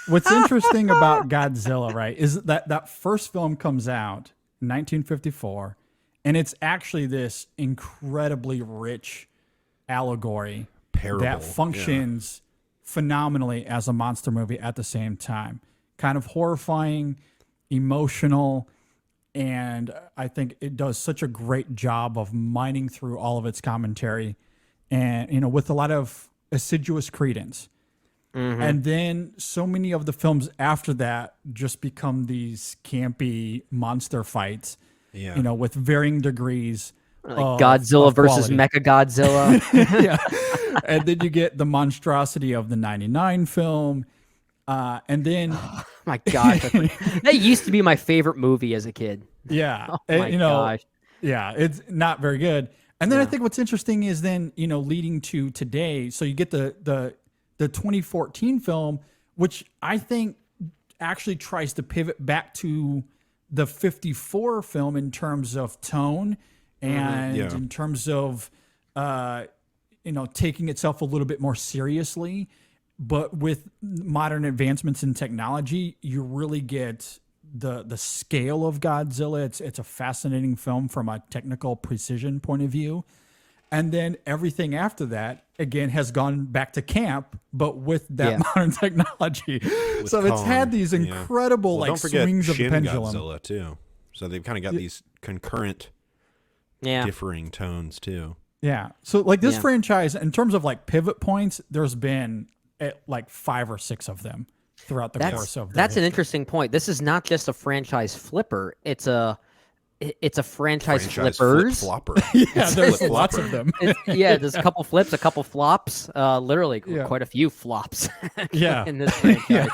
what's interesting about Godzilla, right, is that first film comes out in 1954, and it's actually this incredibly rich allegory Parable, that functions phenomenally as a monster movie at the same time. Kind of horrifying, emotional, and I think it does such a great job of mining through all of its commentary and, with a lot of assiduous credence. And then so many of the films after that just become these campy monster fights, with varying degrees. Like Godzilla versus quality. Mechagodzilla. Yeah. And then you get the monstrosity of the 99 film. And then, My gosh. That used to be my favorite movie as a kid. yeah, Oh and, my gosh. yeah, it's not very good. And then I think what's interesting is then, leading to today. So you get the 2014 film, which I think actually tries to pivot back to the 54 film in terms of tone and in terms of, taking itself a little bit more seriously. But with modern advancements in technology, you really get the scale of Godzilla. It's a fascinating film from a technical precision point of view. And then everything after that, again, has gone back to camp, but with that modern technology. So it's had these incredible don't forget swings of the Shin pendulum. Godzilla too. So they've kind of got these concurrent, differing tones too. Yeah. So like this franchise, in terms of like pivot points, there's been like 5 or 6 of them throughout the course of. That's an interesting point. This is not just a franchise flipper; it's a franchise flippers. Flopper. Yeah, there's lots of them. There's a couple flips, a couple flops, literally quite a few flops. In this franchise.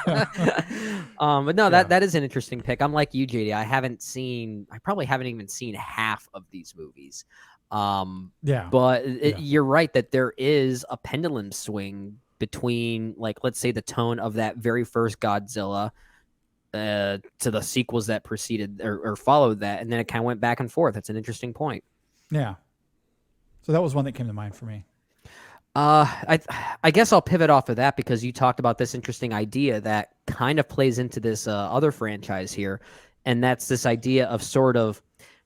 But no, that is an interesting pick. I'm like you, JD. I probably haven't even seen half of these movies. But you're right that there is a pendulum swing between, like, let's say the tone of that very first Godzilla to the sequels that preceded or followed that, and then it kind of went back and forth. That's an interesting point. Yeah. So that was one that came to mind for me. I guess I'll pivot off of that because you talked about this interesting idea that kind of plays into this other franchise here, and that's this idea of sort of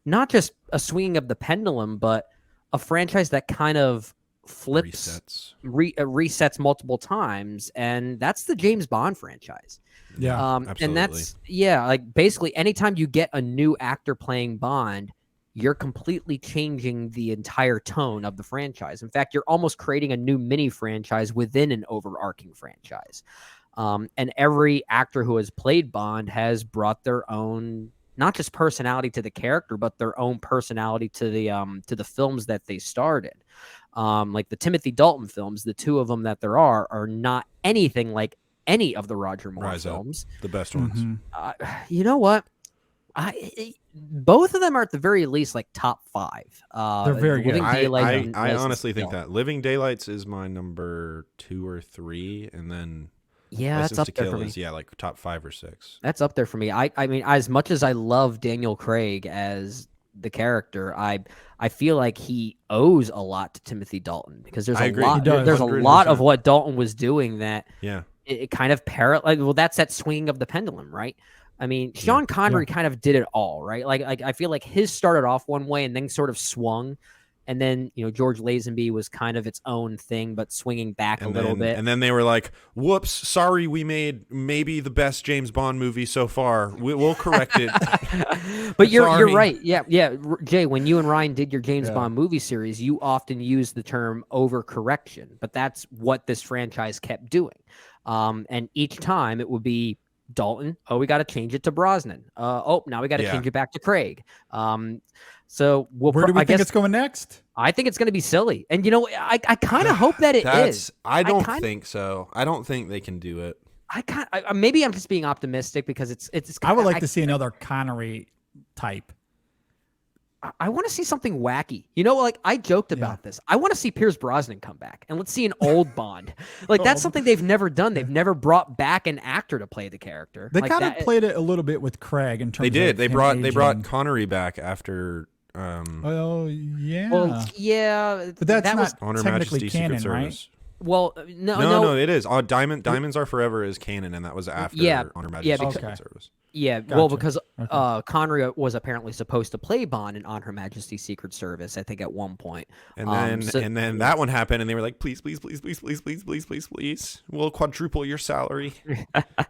not just a swinging of the pendulum, but a franchise that kind of flips, resets multiple times, and that's the James Bond franchise. Yeah, absolutely. And that's like basically anytime you get a new actor playing Bond, you're completely changing the entire tone of the franchise. In fact, you're almost creating a new mini franchise within an overarching franchise. And every actor who has played Bond has brought their own, not just personality to the character, but their own personality to the films that they starred in. Like the Timothy Dalton films, the 2 of them that there are not anything like any of the Roger Moore films. The best ones. You know what? Both of them are at the very least like top 5. They're very good. I honestly think that Living Daylights is my number 2 or 3, and then that's up there for me. Like top 5 or 6. That's up there for me. I mean, as much as I love Daniel Craig as the character, I feel like he owes a lot to Timothy Dalton because there's a lot. There's 100%. A lot of what Dalton was doing that it kind of that's that swinging of the pendulum, right? I mean, Sean Connery kind of did it all, right? Like I feel like his started off one way and then sort of swung. And then, George Lazenby was kind of its own thing, but swinging back a little bit. And then they were like, whoops, sorry, we made maybe the best James Bond movie so far. We'll correct it. But you're right. Yeah. Jay, when you and Ryan did your James Bond movie series, you often used the term overcorrection. But that's what this franchise kept doing. And each time it would be Dalton. Oh, we got to change it to Brosnan. Now we got to change it back to Craig. So where do we think it's going next? I think it's going to be silly, and I kind of hope that it is. I don't think so. I don't think they can do it. Maybe I'm just being optimistic because it's. I would like to see another Connery type. I want to see something wacky. I joked about this. I want to see Pierce Brosnan come back, and let's see an old Bond. That's something they've never done. They've never brought back an actor to play the character. They kind of played it a little bit with Craig in terms. They did. Of they brought Connery back after. Oh yeah. Well, yeah, but that's not on Her technically Majesty's canon, Secret right? Service. Well, no, it is. Diamonds Are Forever is canon, and that was after On Her Majesty's Secret Service. Yeah, Gotcha. well, because Connery was apparently supposed to play Bond in On Her Majesty's Secret Service, I think, at one point. And then that one happened, and they were like, please, we'll quadruple your salary.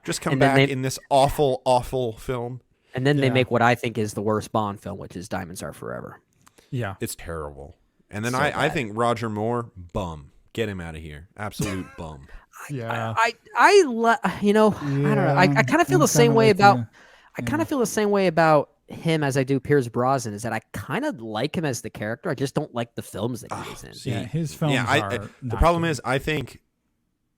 Just come back in this awful, awful film. And then they make what I think is the worst Bond film, which is Diamonds Are Forever. Yeah. It's terrible. And then I think Roger Moore, bum. Get him out of here. Absolute bum. Yeah. I don't know. I kind of feel the same way about. I kind of feel the same way about him as I do Pierce Brosnan. Is that I kind of like him as the character. I just don't like the films that he was in. Yeah, his films. Are the problem is, I think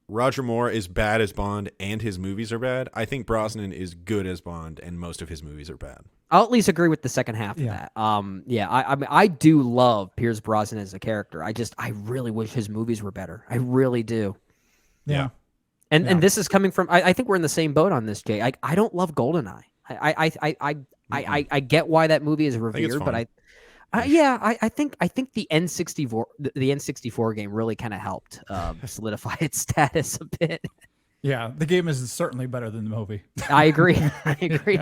Roger Moore is bad as Bond, and his movies are bad. I think Brosnan is good as Bond, and most of his movies are bad. I'll at least agree with the second half of that. I mean, I do love Pierce Brosnan as a character. I really wish his movies were better. I really do. Yeah. And this is coming from. I think we're in the same boat on this, Jay. I don't love GoldenEye. I get why that movie is revered, but I think the N64 game really kind of helped solidify its status a bit. Yeah, the game is certainly better than the movie. I agree. I agree.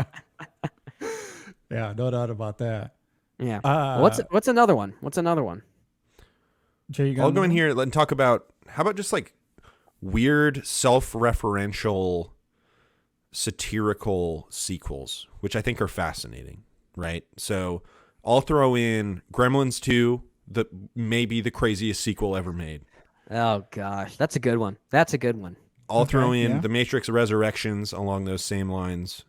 Yeah, no doubt about that. Yeah. What's another one? Jay, you got I'll go in another here and talk about, how about just like weird self-referential satirical sequels, which I think are fascinating, right? So I'll throw in Gremlins 2, maybe the craziest sequel ever made. Oh gosh, that's a good one. I'll throw in The Matrix Resurrections along those same lines.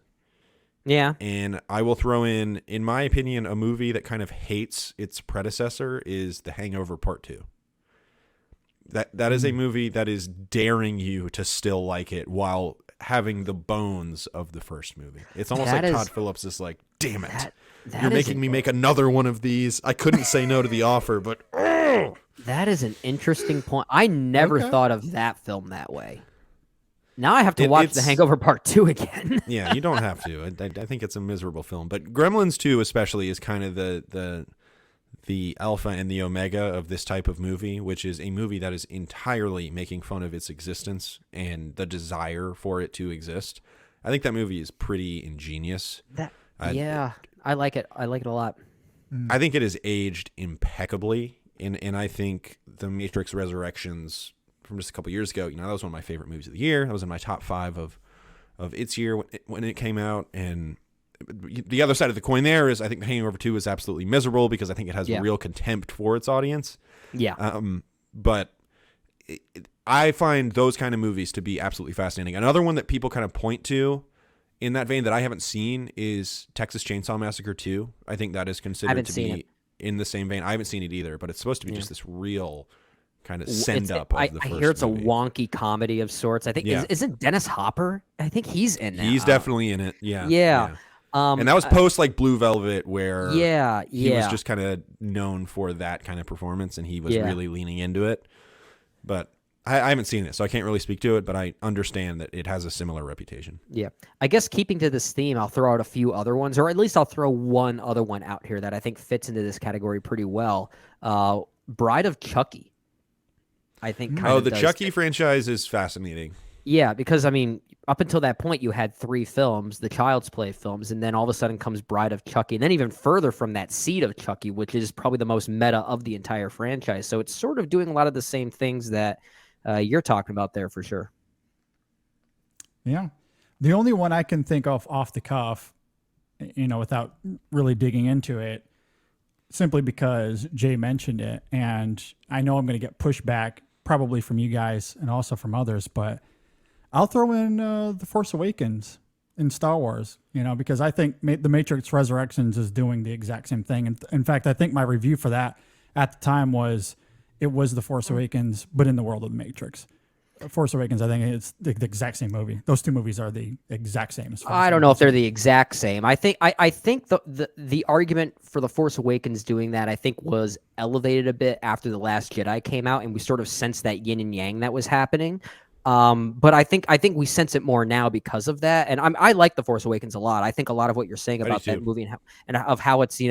Yeah. And I will throw in my opinion, a movie that kind of hates its predecessor is The Hangover Part 2. That is a movie that is daring you to still like it while having the bones of the first movie. It's almost like Todd Phillips is like, damn it. You're making me make another one of these. I couldn't say no to the offer, but that is an interesting point. I never thought of that film that way. Now I have to watch The Hangover Part 2 again. Yeah, you don't have to. I think it's a miserable film. But Gremlins 2 especially is kind of the alpha and the omega of this type of movie, which is a movie that is entirely making fun of its existence and the desire for it to exist. I think that movie is pretty ingenious. I like it. I like it a lot. I think it is aged impeccably. And I think The Matrix Resurrections from just a couple years ago, that was one of my favorite movies of the year. That was in my top 5 of its year when it came out. And the other side of the coin there is I think The Hangover 2 is absolutely miserable because I think it has real contempt for its audience. Yeah. But I find those kind of movies to be absolutely fascinating. Another one that people kind of point to in that vein that I haven't seen is Texas Chainsaw Massacre 2. I think that is considered to be in the same vein. I haven't seen it either, but it's supposed to be just this real kind of send up of the first I hear it's movie. A wonky comedy of sorts. I think isn't Dennis Hopper? I think he's in that. He's definitely in it. Yeah. Yeah. And that was post like Blue Velvet, where he was was just kind of known for that kind of performance, and he was really leaning into it. But I haven't seen it, so I can't really speak to it, but I understand that it has a similar reputation. Yeah. I guess keeping to this theme, I'll throw out a few other ones, or at least I'll throw one other one out here that I think fits into this category pretty well. Bride of Chucky. I think the Chucky franchise is fascinating. Yeah, because, I mean, up until that point, you had 3 films, the Child's Play films, and then all of a sudden comes Bride of Chucky, and then even further from that, Seed of Chucky, which is probably the most meta of the entire franchise. So it's sort of doing a lot of the same things that you're talking about there for sure. Yeah. The only one I can think of off the cuff, without really digging into it, simply because Jay mentioned it, and I know I'm going to get pushback probably from you guys and also from others, but I'll throw in The Force Awakens in Star Wars, because I think The Matrix Resurrections is doing the exact same thing. And in fact, I think my review for that at the time was The Force Awakens, but in the world of The Matrix. Force Awakens, I think it's the exact same movie. Those two movies are the exact same. As I don't know if they're the exact same. I think the argument for The Force Awakens doing that, I think, was elevated a bit after The Last Jedi came out, and we sort of sensed that yin and yang that was happening. But I think we sense it more now because of that. And I like The Force Awakens a lot. I think a lot of what you're saying about that movie and of how it's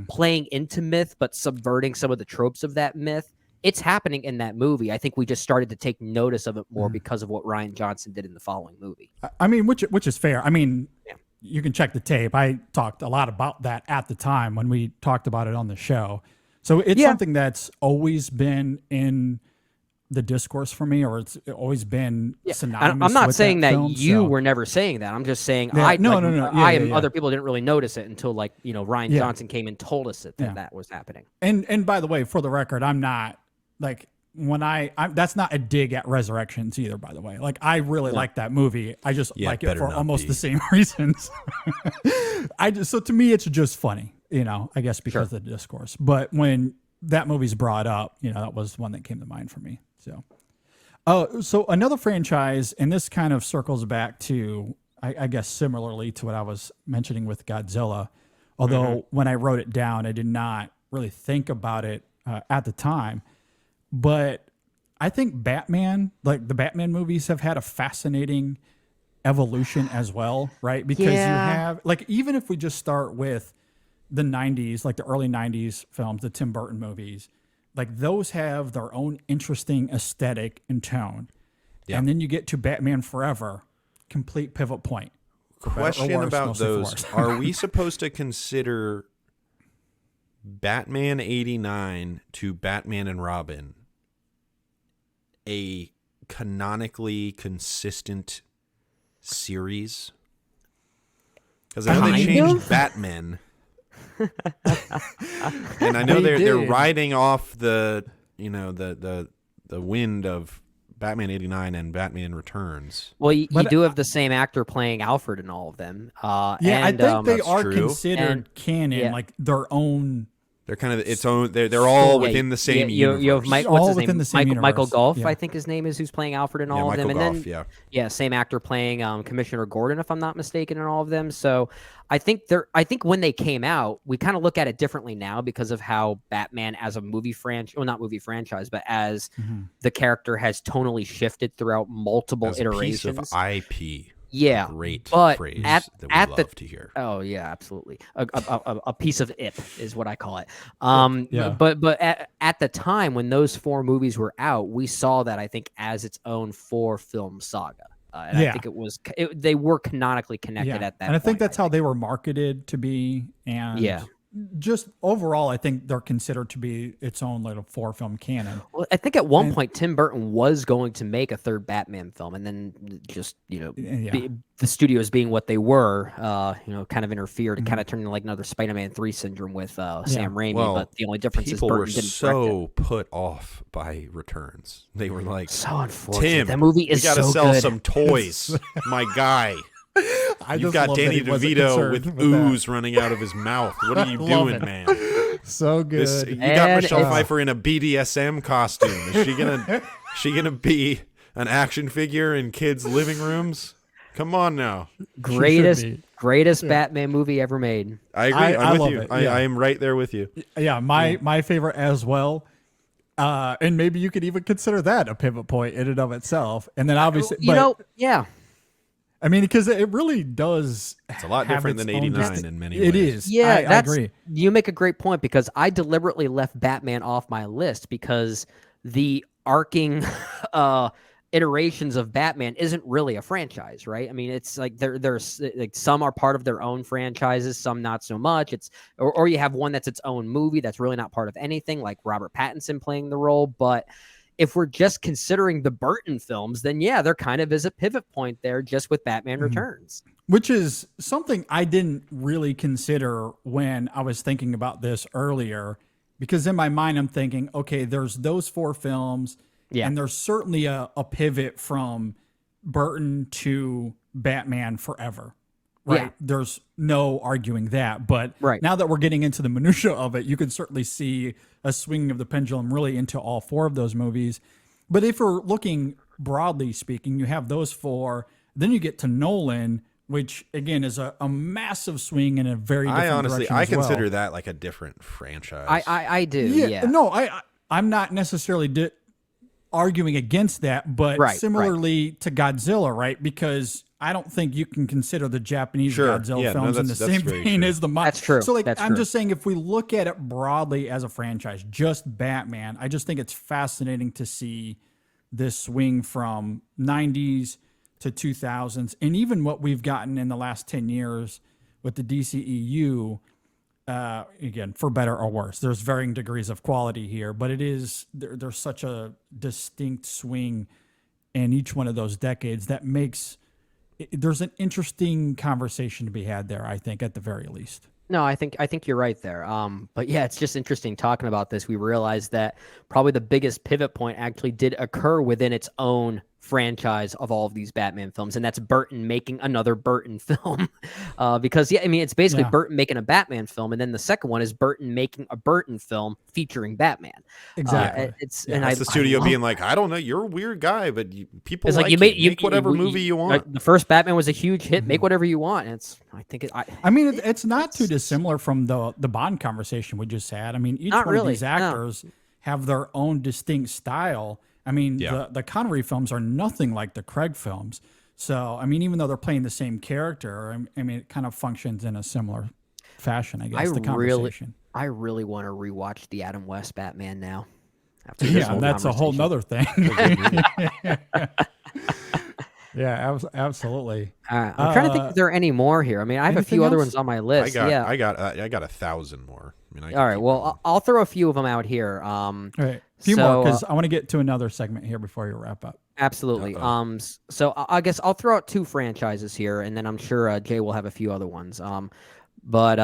playing into myth but subverting some of the tropes of that myth. It's happening in that movie. I think we just started to take notice of it more because of what Rian Johnson did in the following movie. I mean, which is fair. I mean, you can check the tape. I talked a lot about that at the time when we talked about it on the show. So it's something that's always been in the discourse for me, or it's always been synonymous. I'm not with saying that film, you were never saying that. I'm just saying other people didn't really notice it until Rian Johnson came and told us that was happening. And by the way, for the record, I'm not like when I'm that's not a dig at Resurrections either, by the way. Like I really like that movie. I just like it for almost the same reasons. So to me it's just funny, I guess because of the discourse. But when that movie's brought up, that was one that came to mind for me. So another franchise, and this kind of circles back to I guess similarly to what I was mentioning with Godzilla, although when I wrote it down, I did not really think about it at the time. But I think Batman, like the Batman movies, have had a fascinating evolution as well, right? Because you have, like, even if we just start with the 90s, like the early 90s films, the Tim Burton movies, like those have their own interesting aesthetic and tone. Yeah. And then you get to Batman Forever, complete pivot point. Question worse, about mostly those. for worse. Are we supposed to consider Batman 89 to Batman and Robin a canonically consistent series? Because I know they Kind changed of? Batman. And I know They they're did. riding off the wind of Batman 89 and Batman Returns. Well, you But- do have the same actor playing Alfred in all of them. Yeah, and, I think they That's are true. considered And- canon, yeah. like their own. They're kind of its own. They're all Yeah, within the same you have universe. Mike, All what's his within name? the same Michael universe. Golf, Yeah. I think his name is, who's playing Alfred in Yeah, all of Michael them. Goff. And then Yeah. same actor playing Commissioner Gordon, if I'm not mistaken, in all of them. So I think when they came out, we kind of look at it differently now because of how Batman as a movie franchise, well, not movie franchise, but as the character has tonally shifted throughout multiple As a piece iterations. of IP. Yeah, Great but phrase at that we at love the to hear. Oh yeah, absolutely. A piece of IP is what I call it. Yeah. But at the time when those 4 movies were out, we saw that I think as its own 4-film saga. And I Yeah. think they were canonically connected at that and I think point, that's how they were marketed to be. And Yeah. just overall, I think they're considered to be its own little 4-film canon. Well, I think at one And- point Tim Burton was going to make a third Batman film, and then just Yeah. the studios being what they were, kind of interfered and kind of turned into like another Spider-Man 3 syndrome with Sam Raimi. Well, but the only difference is People Burton were didn't direct it. so put off by Returns. They were like, So unfortunate. Tim, that movie is we got to so sell good. some toys, my guy. I You've just got love that Danny he wasn't DeVito concerned with that. ooze running out of his mouth. What are you Love doing, it. man? So good. You got And Michelle it's- Pfeiffer in a BDSM costume. Is she gonna be an action figure in kids' living rooms? Come on now. greatest be. Batman movie ever made. I agree. I I'm with love you. it, I yeah. am right there with you. Yeah, my favorite as well. And maybe you could even consider that a pivot point in and of itself. And then obviously, Yeah. I mean, because it really does. It's a lot have different its than own 89 in many It ways. is. Yeah, I agree. You make a great point because I deliberately left Batman off my list because the arcing iterations of Batman isn't really a franchise, right? I mean, it's like there's like some are part of their own franchises, some not so much. Or you have one that's its own movie that's really not part of anything, like Robert Pattinson playing the role. But if we're just considering the Burton films, then yeah, there kind of is a pivot point there just with Batman Returns. Which is something I didn't really consider when I was thinking about this earlier, because in my mind, I'm thinking, okay, there's those 4 films. Yeah. And there's certainly a pivot from Burton to Batman Forever. Right. Yeah. There's no arguing that. But Right. now that we're getting into the minutia of it, you can certainly see a swinging of the pendulum really into all 4 of those movies. But if we're looking broadly speaking, you have those 4. Then you get to Nolan, which again is a massive swing in a very different direction I as well. consider that like a different franchise. I do. Yeah, Yeah. no, I'm not necessarily arguing against that, but Right, similarly to Godzilla, right? Because I don't think you can consider the Japanese Sure. Godzilla Yeah, no, films in the that's same very vein true. as the That's true. So, like, That's I'm true. just saying, if we look at it broadly as a franchise, just Batman, I just think it's fascinating to see this swing from 90s to 2000s, and even what we've gotten in the last 10 years with the DCEU. Again, for better or worse, there's varying degrees of quality here, but it is there's such a distinct swing in each one of those decades that makes there's an interesting conversation to be had there, I think, at the very least. No, I think you're right there. But yeah, it's just interesting talking about this. We realized that probably the biggest pivot point actually did occur within its own franchise of all of these Batman films, and that's Burton making another Burton film. Because yeah, I mean, it's basically Yeah. Burton making a Batman film, and then the second one is Burton making a Burton film featuring Batman. Exactly. That's the studio being like, I don't know, you're a weird guy, but people It's like like you make whatever movie you want. Like, the first Batman was a huge hit. Make whatever you want. And I mean, it's not too dissimilar from the Bond conversation we just had. I mean, each Not one of really, these no. actors have their own distinct style. I mean, Yeah. the Connery films are nothing like the Craig films. So, I mean, even though they're playing the same character, I mean, it kind of functions in a similar fashion, I guess, the conversation. I really want to rewatch the Adam West Batman now. After this Yeah, that's a whole nother thing. Yeah, absolutely. I'm trying to think if there are any more here. I mean, I have a few other ones on my list. I got 1,000 more. I mean, all right. Well, I'll throw a few of them out here. All right, a few more because I want to get to another segment here before you wrap up. Absolutely. So I guess I'll throw out 2 franchises here, and then I'm sure Jay will have a few other ones. But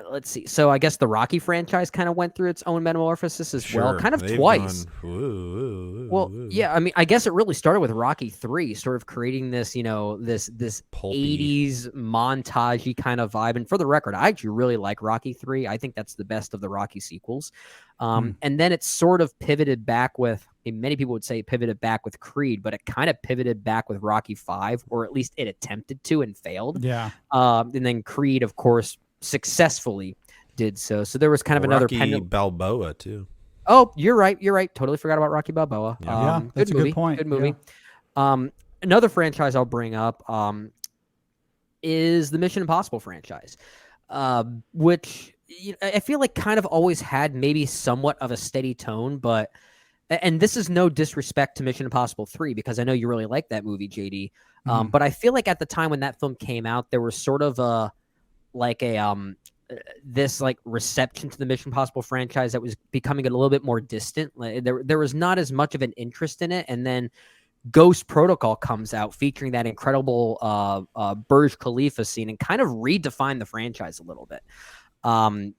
let's see. So I guess the Rocky franchise kind of went through its own metamorphosis as well, kind of twice. Well, yeah. I mean, I guess it really started with Rocky 3, sort of creating this, this Pulpy. 80s montage-y kind of vibe. And for the record, I actually really like Rocky 3. I think that's the best of the Rocky sequels. And then it sort of pivoted back with, many people would say pivoted back with Creed, but it kind of pivoted back with Rocky 5, or at least it attempted to and failed. Yeah. And then Creed, of course, successfully did so. So there was kind of another Rocky Balboa too. Oh, you're right. Totally forgot about Rocky Balboa. Yeah, that's a good point. Good movie. Yeah. Another franchise I'll bring up is the Mission Impossible franchise, which I feel like kind of always had maybe somewhat of a steady tone, but, and this is no disrespect to Mission Impossible 3, because I know you really like that movie, JD. But I feel like at the time when that film came out, there was sort of this reception to the Mission Impossible franchise that was becoming a little bit more distant. There was not as much of an interest in it. And then Ghost Protocol comes out featuring that incredible Burj Khalifa scene and kind of redefined the franchise a little bit.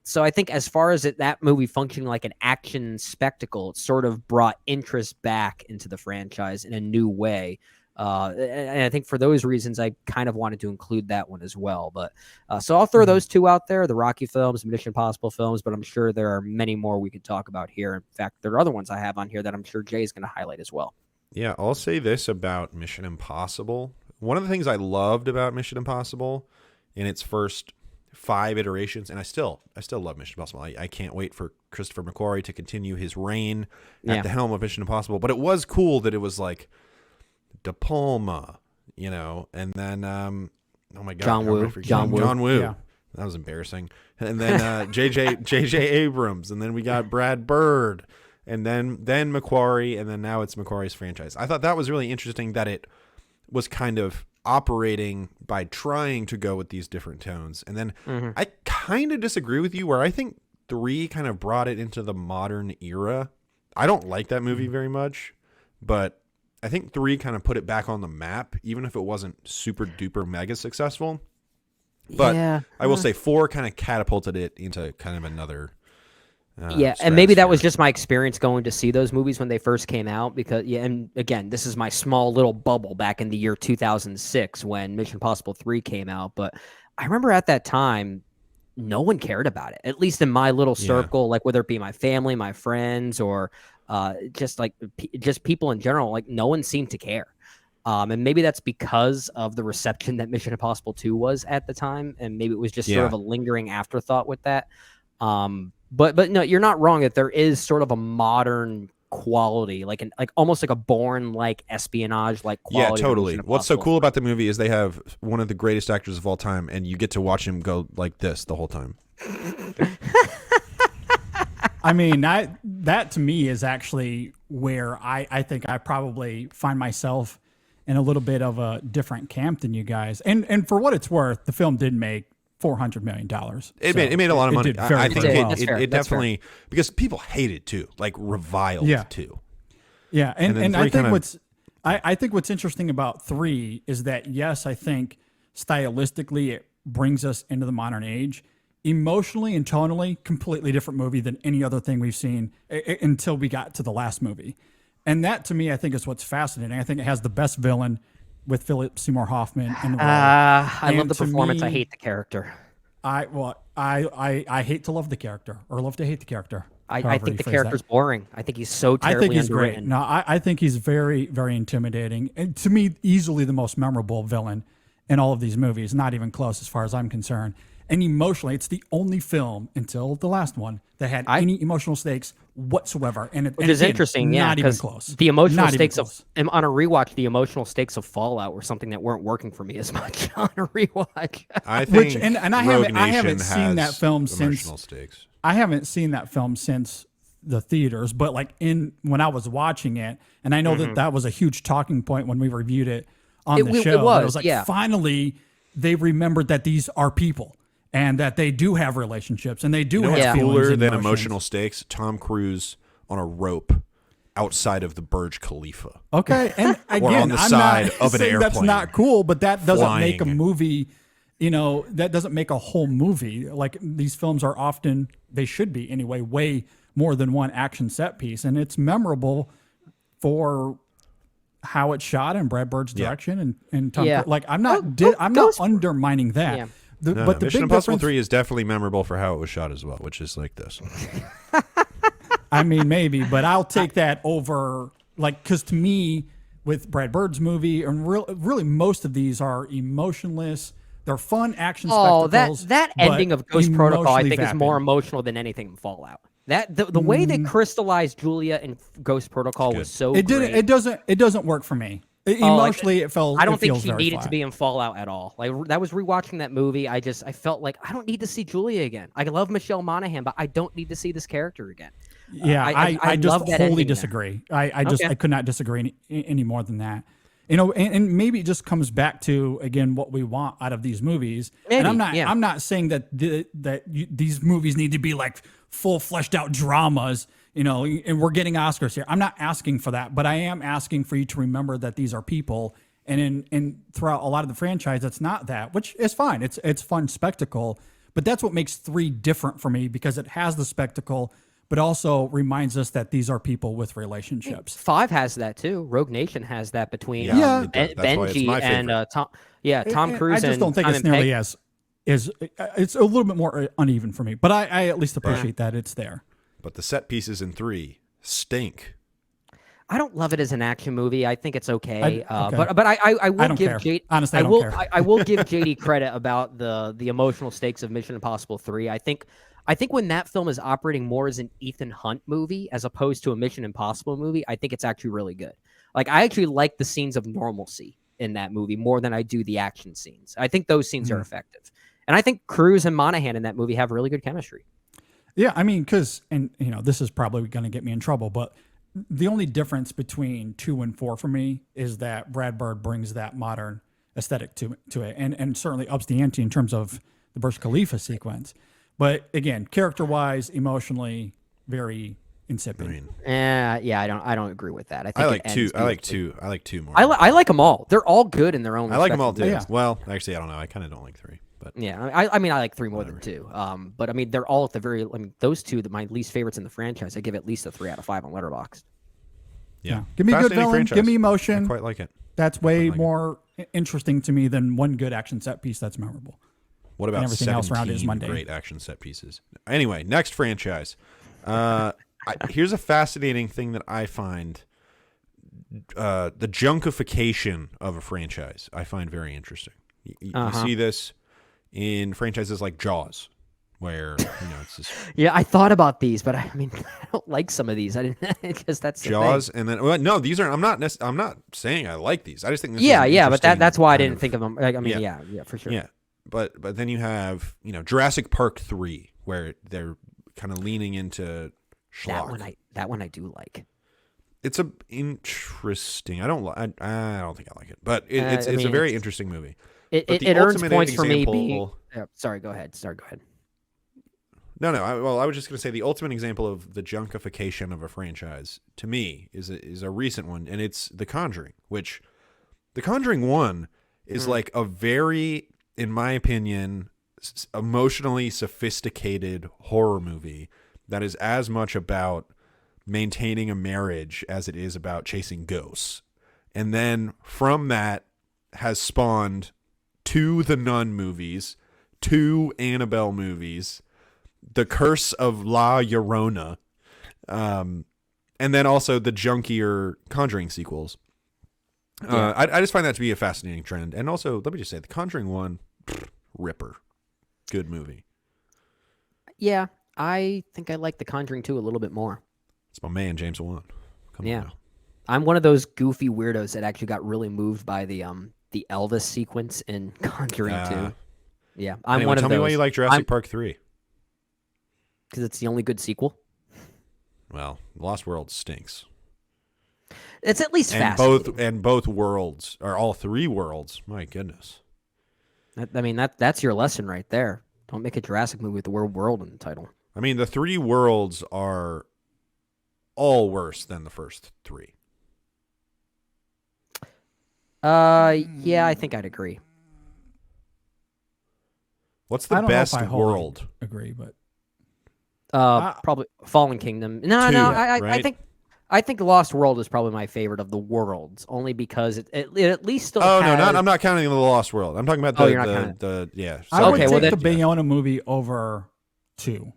So I think as far as that movie functioning like an action spectacle, it sort of brought interest back into the franchise in a new way. And I think for those reasons, I kind of wanted to include that one as well. But so I'll throw those 2 out there, the Rocky films, Mission Impossible films, but I'm sure there are many more we could talk about here. In fact, there are other ones I have on here that I'm sure Jay is going to highlight as well. Yeah, I'll say this about Mission Impossible. One of the things I loved about Mission Impossible in its first 5 iterations, and I still love Mission Impossible. I can't wait for Christopher McQuarrie to continue his reign at the helm of Mission Impossible. But it was cool that it was like De Palma, and then oh my god, John Woo. Yeah. That was embarrassing. And then JJ Abrams, and then we got Brad Bird, and then McQuarrie, and then now it's McQuarrie's franchise. I thought that was really interesting that it was kind of operating by trying to go with these different tones. And then I kind of disagree with you, where I think 3 kind of brought it into the modern era. I don't like that movie very much, but I think 3 kind of put it back on the map, even if it wasn't super duper mega successful. But yeah. I will say 4 kind of catapulted it into kind of another. And maybe that was just my experience going to see those movies when they first came out, because and again, this is my small little bubble back in the year 2006 when Mission Impossible 3 came out. But I remember at that time, no one cared about it, at least in my little circle, like whether it be my family, my friends, or just people in general, like no one seemed to care. And maybe that's because of the reception that Mission Impossible 2 was at the time. And maybe it was just sort of a lingering afterthought with that. But no, you're not wrong that there is sort of a modern quality, like almost like a Bourne like espionage like quality. Yeah, totally. What's so cool about the movie is they have one of the greatest actors of all time, and you get to watch him go like this the whole time. I mean, that to me is actually where I think I probably find myself in a little bit of a different camp than you guys. And for what it's worth, the film did make $400 million. It made a lot of money. I think it definitely, fair. because people hate it too, like reviled too. Yeah, and I think I think what's interesting about 3 is that, yes, I think stylistically it brings us into the modern age. Emotionally and tonally, completely different movie than any other thing we've seen until we got to the last movie. And that, to me, I think is what's fascinating. I think it has the best villain with Philip Seymour Hoffman in the role. I love the performance. I hate the character. I hate to love the character or love to hate the character. I think the character's boring. I think he's so terribly I think he's underwritten. great. No, I think he's very, very intimidating. And to me, easily the most memorable villain in all of these movies. Not even close as far as I'm concerned. And emotionally, it's the only film until the last one that had any emotional stakes whatsoever. Which is interesting, not even because close. the emotional Not even stakes close. on a rewatch, the emotional stakes of Fallout were something that weren't working for me as much on a rewatch. I think and I Rogue haven't Nation seen that has film since emotional stakes. I haven't seen that film since the theaters, but like when I was watching it, and I know that was a huge talking point when we reviewed it on the show. It It was like finally they remembered that these are people and that they do have relationships and they do have What's feelings cooler and than emotions. emotional stakes? Tom Cruise on a rope outside of the Burj Khalifa. Okay, and again, on the I'm side not of an saying that's airplane not cool, but that doesn't make a flying. movie. That doesn't make a whole movie. Like these films are often, they should be anyway, way more than one action set piece, and it's memorable for how it's shot and Brad Bird's direction and Tom. Yeah. Like I'm not I'm Ghost- not undermining that. Yeah. But the Mission big Impossible difference, 3 is definitely memorable for how it was shot as well, which is like this. I mean, maybe, but I'll take that over, like, because to me, with Brad Bird's movie, and really most of these are emotionless. They're fun action spectacles. That but ending of Ghost Protocol, I emotionally think, is vapid. more emotional than anything in Fallout. That the way they crystallized Julia in Ghost Protocol was so It great. didn't. It doesn't work for me. Emotionally, it felt. I don't it think feels she very needed flat. to be in Fallout at all. Like that was rewatching that movie. I felt like I don't need to see Julia again. I love Michelle Monaghan, but I don't need to see this character again. Yeah, I just love that wholly ending there. disagree. I could not disagree any more than that. And maybe it just comes back to again what we want out of these movies. And I'm not saying that these movies need to be like full fleshed out dramas, and we're getting Oscars here. I'm not asking for that, but I am asking for you to remember that these are people. And in throughout a lot of the franchise, it's not that, which is fine. It's fun spectacle, but that's what makes 3 different for me because it has the spectacle, but also reminds us that these are people with relationships. 5 has that too. Rogue Nation has that between Yeah. It does. That's why it's Benji my and favorite. Tom. Yeah, Tom Cruise. I just don't think and it's Simon nearly Pegg. as it's a little bit more uneven for me, but I at least appreciate that it's there. But the set pieces in 3 stink. I don't love it as an action movie. I think it's okay. Okay. But I will don't give care. JD. Honestly, I don't care. I will give JD credit about the emotional stakes of Mission Impossible 3. I think when that film is operating more as an Ethan Hunt movie as opposed to a Mission Impossible movie, I think it's actually really good. Like I actually like the scenes of normalcy in that movie more than I do the action scenes. I think those scenes are effective. And I think Cruise and Monaghan in that movie have really good chemistry. Yeah, I mean, this is probably going to get me in trouble, but the only difference between 2 and 4 for me is that Brad Bird brings that modern aesthetic to it, and certainly ups the ante in terms of the Burj Khalifa sequence. But again, character-wise, emotionally, very insipid. Yeah, I don't agree with that. I think I it like 2. ends I like beautifully. 2. I like 2 more. I like them all. They're all good in their own. I like them all respective too. Yeah. Well, actually, I don't know. I kind of don't like 3, but Yeah, I mean, I like 3 more than 2. But I mean, they're all at the very. I mean, those 2 that my least favorites in the franchise. I give at least a 3 out of 5 on Letterboxd. yeah. Give me a good Fascinating villain. franchise. Give me I emotion. quite like it. That's way like it. more interesting to me than one good action set piece that's memorable. What about everything else around it is 17 mundane. great action set pieces? Anyway, next franchise. Here's a fascinating thing that I find. The junkification of a franchise I find very interesting. You see this in franchises like Jaws, where it's just Yeah, I thought about these, but I mean, I don't like some of these. I didn't because that's the Jaws, thing. and then no, these are. I'm not saying I like these. I just think this is Yeah, an but interesting that's why I kind didn't of- think of them. Like, I mean, Yeah. yeah, for sure. Yeah, but then you have Jurassic Park 3, where they're kind of leaning into schlock. That one I do like. It's a interesting. I don't think I like it, but it's I a mean, very interesting movie. It But the earns ultimate points for me. example- Sorry, go ahead. Go ahead. No. I was just going to say the ultimate example of the junkification of a franchise to me is a recent one, and it's The Conjuring. Which, The Conjuring 1 is like a very, in my opinion, emotionally sophisticated horror movie that is as much about maintaining a marriage as it is about chasing ghosts. And then from that has spawned 2 The Nun movies, 2 Annabelle movies, The Curse of La Llorona, and then also the junkier Conjuring sequels. I just find that to be a fascinating trend. And also, let me just say, The Conjuring 1, ripper. good movie. Yeah, I think I like The Conjuring 2 a little bit more. It's my man, James Wan. Come Yeah. on now. I'm one of those goofy weirdos that actually got really moved by the Elvis sequence in Conjuring 2. Yeah, I'm Anyway, one of tell those. me why you like Jurassic Park 3. Because it's the only good sequel. Well, Lost World stinks. It's at least And fascinating. both worlds, or all three worlds, my goodness. That's your lesson right there. Don't make a Jurassic movie with the word world in the title. I mean, the three worlds are all worse than the first three. Yeah, I think I'd agree. What's I the don't know if best I wholly world? agree, but Probably Fallen Kingdom. No, Two, I right? I think Lost World is probably my favorite of the worlds, only because it at least still. Oh has... no, I'm not counting the Lost World. I'm talking about Oh, you're not counting the yeah. I sorry. would Okay, well, take the then- Bayona movie over the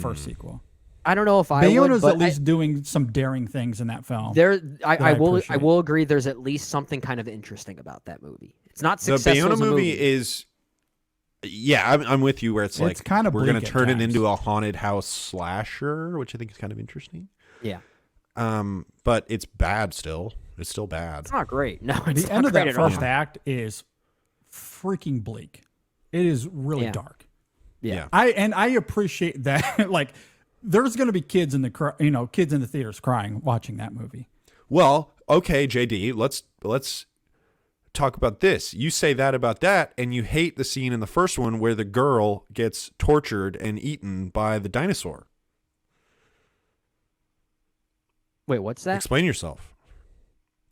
first sequel. I don't know if I would, Bayona's but at least doing some daring things in that film. I appreciate. will agree. There's at least something kind of interesting about that movie. It's not The successful Bayona as a movie is. Yeah, I'm with you. Where it's like kind of we're gonna bleak at turn it times. into a haunted house slasher, which I think is kind of interesting. Yeah, But it's bad still. It's still bad. it's not great. No, it's The not end of great that at all. first act is freaking bleak. It is really Yeah. dark. Yeah. I appreciate that. Like, there's going to be kids in the theaters crying watching that movie. Well, okay, JD, let's talk about this. You say that about that, and you hate the scene in the first one where the girl gets tortured and eaten by the dinosaur. Wait, what's that? Explain yourself.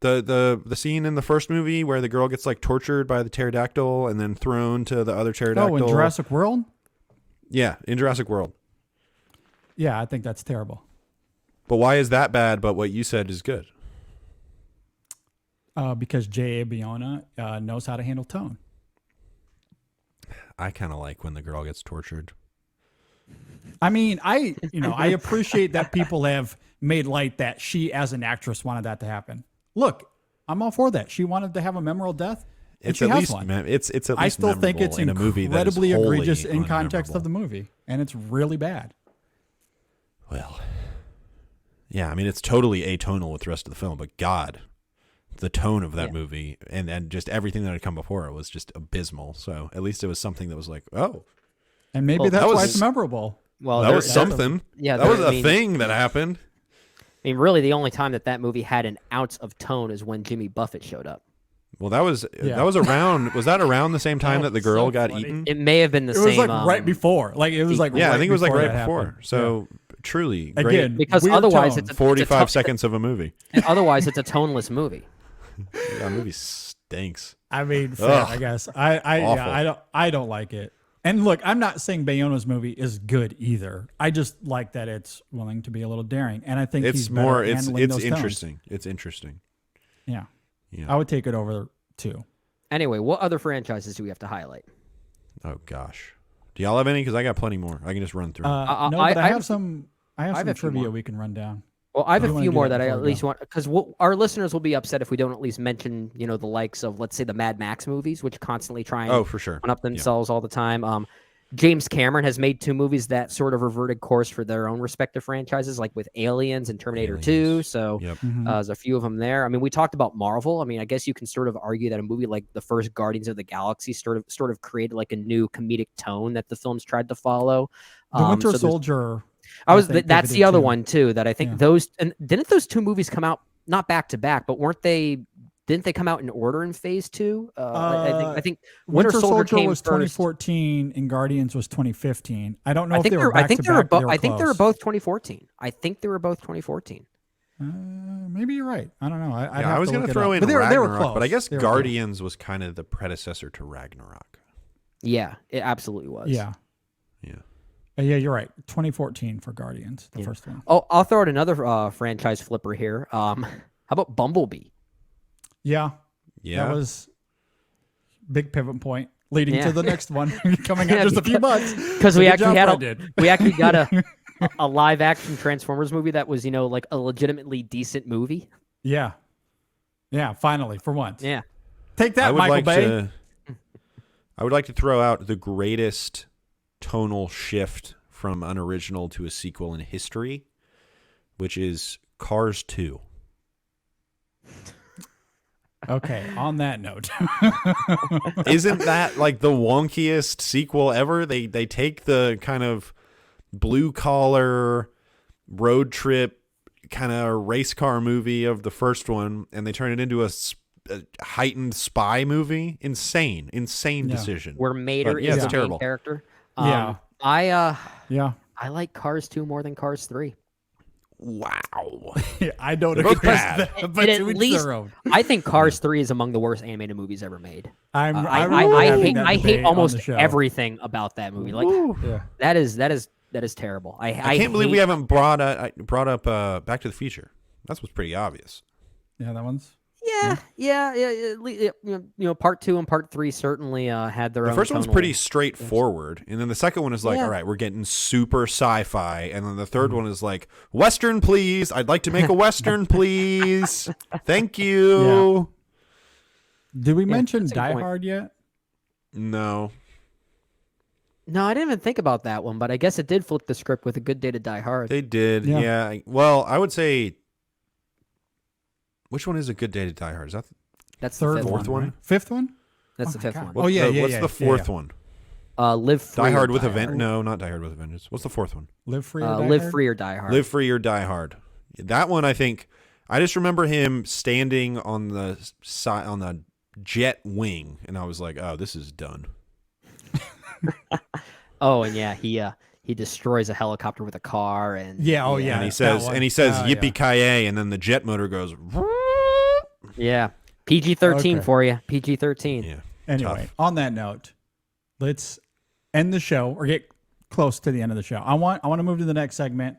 The scene in the first movie where the girl gets like tortured by the pterodactyl and then thrown to the other pterodactyl. Oh, in Jurassic World? Yeah, in Jurassic World. Yeah, I think that's terrible. But why is that bad? But what you said is good. Because J.A. Bayona knows how to handle tone. I kind of like when the girl gets tortured. I mean, I appreciate that people have made light that she, as an actress, wanted that to happen. Look, I'm all for that. She wanted to have a memorable death. And It's she at has least one. it's at least I still think memorable it's in a movie that is incredibly wholly egregious in context of the unmemorable. movie, and it's really bad. Well, yeah, I mean it's totally atonal with the rest of the film, but God, the tone of that movie and just everything that had come before it was just abysmal. So at least it was something that was like, oh, And maybe Well, that's that why was- it's memorable. Well, that there- was there- something. yeah, that was there- a I mean- thing that happened. I mean, really, the only time that movie had an ounce of tone is when Jimmy Buffett showed up. Well, that was Yeah. around. Was that around the same time that the girl so got funny. eaten? It may have been the It same. was like right before. Like it was like Yeah, I think it was like right that before. happened. So truly, Yeah. great. Again, Because weird otherwise tone. it's a 45 seconds of a movie. otherwise it's a toneless movie. That movie stinks. I mean, fair, Ugh. I guess. I don't like it. And look, I'm not saying Bayona's movie is good either. I just like that it's willing to be a little daring, and I think It's he's better more. at It's handling those tones. interesting. It's interesting. Yeah. Yeah. I would take it over too. Anyway, what other franchises do we have to highlight? Oh gosh. Do y'all have any? Because I got plenty more. I can just run through. No, but I I have have some. I have I have some a few trivia more. we can run down. Well, I have You a wanna few do more that that I before at we least go? want, because our listeners will be upset if we don't at least mention, the likes of, let's say, the Mad Max movies, which constantly try and Oh, for sure. one up themselves all the time. James Cameron has made two movies that sort of reverted course for their own respective franchises, like with Aliens and Terminator 2. Aliens. So Yep. there's a few of them there. I mean, we talked about Marvel. I mean, I guess you can sort of argue that a movie like the first Guardians of the Galaxy sort of created like a new comedic tone that the films tried to follow. The Winter so there's- Soldier. that's pivoted the other to- one too. That I think Yeah. those, and didn't those two movies come out not back to back, but didn't they come out in order in phase 2? I think Winter Soldier came was first. 2014 and Guardians was 2015. I don't know I if think they were I back think to they were back. both. I think they were close. both 2014. I think they were both 2014. Maybe you're right. I don't know. I was going to throw in but they were Ragnarok, close. but I guess They were close. Guardians was kind of the predecessor to Ragnarok. Yeah, it absolutely was. Yeah. Yeah. Yeah, you're right. 2014 for Guardians, the first one. Oh, I'll throw out another franchise flipper here. How about Bumblebee? Yeah. Yeah. That was big pivot point leading Yeah. to the next one coming out Yeah, just a few months. Because So we good actually job, had Brendan. we actually got a live action Transformers movie that was like a legitimately decent movie. Yeah. Yeah, finally, for once. Yeah. Take I that, would Michael like Bay. to. I would like to throw out the greatest tonal shift from an original to a sequel in history, which is Cars 2. Okay, on that note. Isn't that like the wonkiest sequel ever? They take the kind of blue collar road trip kind of race car movie of the first one and they turn it into a heightened spy movie. Insane decision. Where Mater But, is it's the terrible. main character. Yeah. I like Cars 2 more than Cars 3. Wow. I don't They're both agree with bad. that, but At to each least- their own. I think Cars 3 is among the worst animated movies ever made. I I hate almost everything about that movie. Like Yeah. that is terrible. I can't believe we hate- haven't brought up Back to the Future. That's what's pretty obvious. Yeah, that one's. Yeah. You know, part 2 and part 3 certainly had their The own. first one's tonal- pretty straightforward, and then the second one is like, Yeah. all right, we're getting super sci-fi, and then the third one is like, Western, please. I'd like to make a Western, please. Thank you. Did we mention that's a good Die point. Hard yet? No. No, I didn't even think about that one, but I guess it did flip the script with A Good Day to Die Hard. They did, Yeah. yeah. Well, I would say, which one is A Good Day to Die Hard? Is that That's the Third fifth Fourth one. one? right? Fifth one? That's Oh the my fifth God. one. Oh, yeah, What's yeah, the fourth yeah. one? Live Free. Die or Hard with a Die Hard. No, not Die Hard with a Vengeance. What's the fourth one? Live Free or Die Live Hard? Free or Die Hard. Live Free or Die Hard. That one, I think. I just remember him standing on the side on the jet wing, and I was like, "Oh, this is done." Oh, and yeah, he destroys a helicopter with a car, and Yeah, oh, yeah. and he that says, one. "Yippee Yeah. ki and then the jet motor goes. yeah. PG-13 Okay. for you. PG-13. Yeah. Anyway, Tough. on that note, let's end the show or get close to the end of the show. I want to move to the next segment.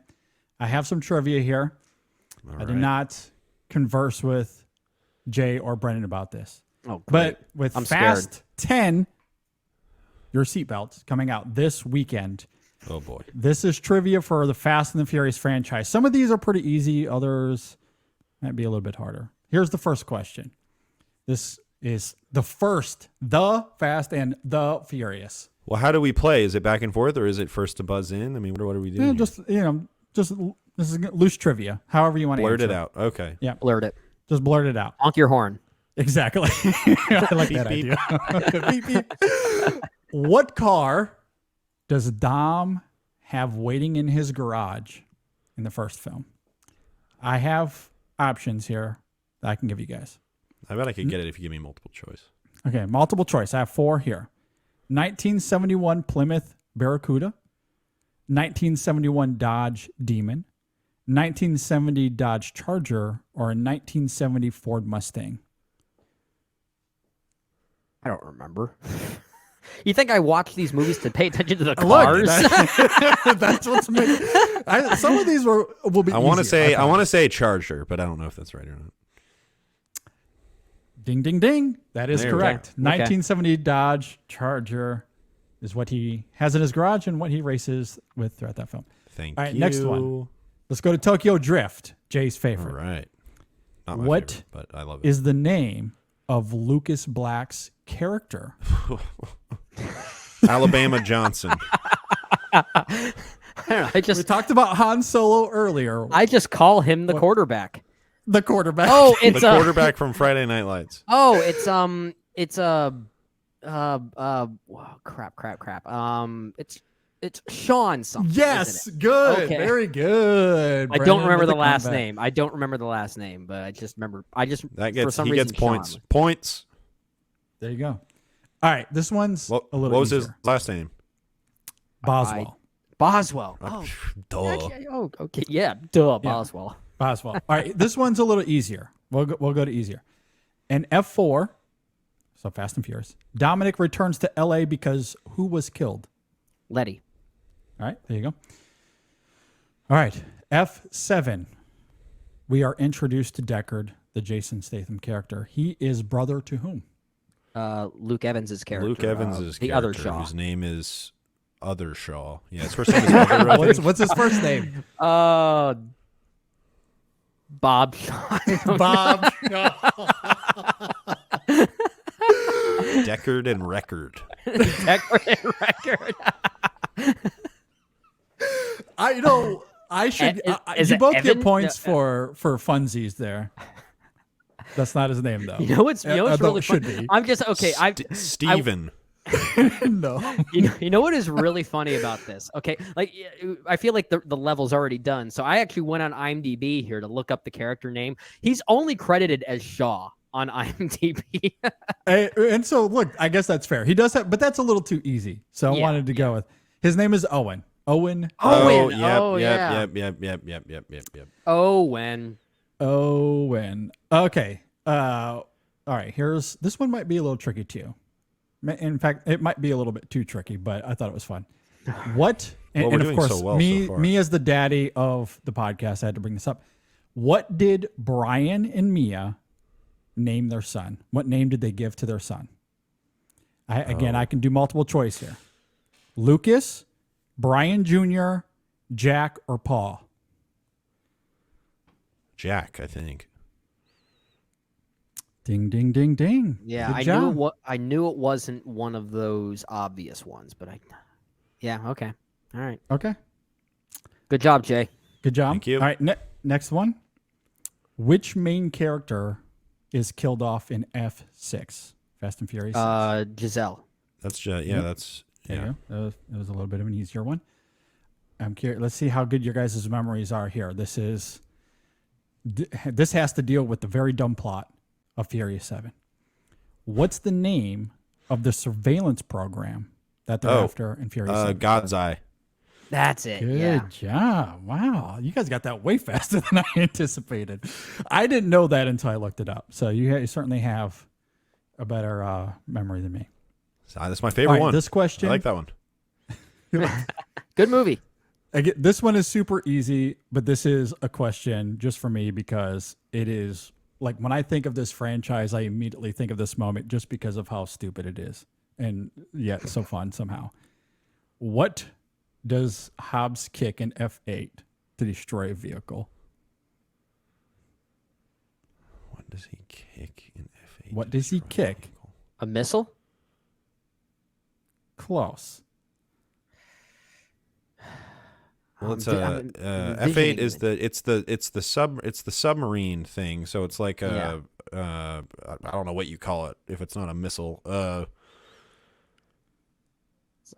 I have some trivia here. I did not converse with Jay or Brendan about this. Oh, great. But with I'm Fast scared. 10, your seatbelts coming out this weekend. Oh boy. This is trivia for the Fast and the Furious franchise. Some of these are pretty easy. Others might be a little bit harder. Here's the first question. This is the Fast and the Furious. Well, how do we play? Is it back and forth, or is it first to buzz in? I mean, what are we doing? Yeah, here? just this is loose trivia. However you want to Blurt answer it out. Okay. Yeah, Blurt it. just blurt it out. Honk your horn. Exactly. I like that Beep, idea. Beep, beep. What car does Dom have waiting in his garage in the first film? I have options here that I can give you guys. I bet I could get it if you give me multiple choice. Okay, multiple choice. I have 4 here. 1971 Plymouth Barracuda, 1971 Dodge Demon, 1970 Dodge Charger, or a 1970 Ford Mustang. I don't remember. You think I watch these movies to pay attention to the Look, cars? that's what's making. Some of these will be. I want to easier, say I I want to say Charger, but I don't know if that's right or not. Ding, ding, ding. That is There we go. correct. 1970 Dodge Charger is what he has in his garage and what he races with throughout that film. Thank All right, you. next one. Let's go to Tokyo Drift, Jay's All favorite. right. Not my What favorite, but I love it. Is the name of Lucas Black's character? Alabama Johnson. I don't know. We talked about Han Solo earlier. I just call him the quarterback. The quarterback. Oh, The it's quarterback from Friday Night Lights. crap. It's Sean something. yes. isn't it? Good. Okay. Very good. I don't Brandon remember with the last comeback. name. I don't remember the last name, but I just remember. That for gets some he reason, gets points. Sean. Points. There you go. All right. This one's What, a little what was his easier. last name? Boswell. Boswell. Oh, Duh. actually, okay. Yeah, duh, Boswell. Boswell. All right. This one's a little easier. We'll go to easier. In F4, so Fast and Furious, Dominic returns to LA because who was killed? Letty. All right, there you go. All right, F7. We are introduced to Deckard, the Jason Statham character. He is brother to whom? Luke Evans' character. Luke Evans' the character, other Shaw. whose name is Other Shaw. Yeah, his first name is Other. I think. What's his first name? Bob Shaw. Bob. Deckard and Record. Decorated record. I should. Is You it both Evan? get points for funsies there. That's not his name though. You know what's Although really it should funny? be. I'm just okay. Steven. No. You know what is really funny about this? Okay, like I feel like the level's already done. So I actually went on IMDb here to look up the character name. He's only credited as Shaw on IMDb. And so look, I guess that's fair. He does have, but that's a little too easy. So I Yeah, wanted to go with his name is Owen. Owen. Owen. Yep, Oh, yeah. Yep. Owen. Owen. Okay. All right. This one might be a little tricky too. In fact, it might be a little bit too tricky, but I thought it was fun. What? Well, and we're of doing course, so well me so far. me as the daddy of the podcast, I had to bring this up. What did Brian and Mia name their son? What name did they give to their son? I can do multiple choice here. Lucas, Brian Jr., Jack, or Paul? Jack, I think. Ding, ding, ding, ding. Yeah, Good job. I knew it wasn't one of those obvious ones, but yeah, okay. All right. Okay. Good job, Jay. Good job. Thank you. All right, next one. Which main character is killed off in F6? Fast and Furious 6. Giselle. That's There you go. That was a little bit of an easier one. I'm curious. Let's see how good your guys' memories are here. This has to deal with the very dumb plot of Furious 7. What's the name of the surveillance program that they're after in Furious 7? God's Eye. That's it. Good Yeah. job. Wow. You guys got that way faster than I anticipated. I didn't know that until I looked it up. So you certainly have a better memory than me. That's my favorite All right, one. this question. I like that one. Good movie. This one is super easy, but this is a question just for me because it is like when I think of this franchise, I immediately think of this moment just because of how stupid it is. And yet so fun somehow. What does Hobbs kick in F8 to destroy a vehicle? What does he kick in F8? What does he kick? A missile? Close. Well, it's I'm F8 is envisioning it's the submarine thing. So it's like I don't know what you call it if it's not a missile.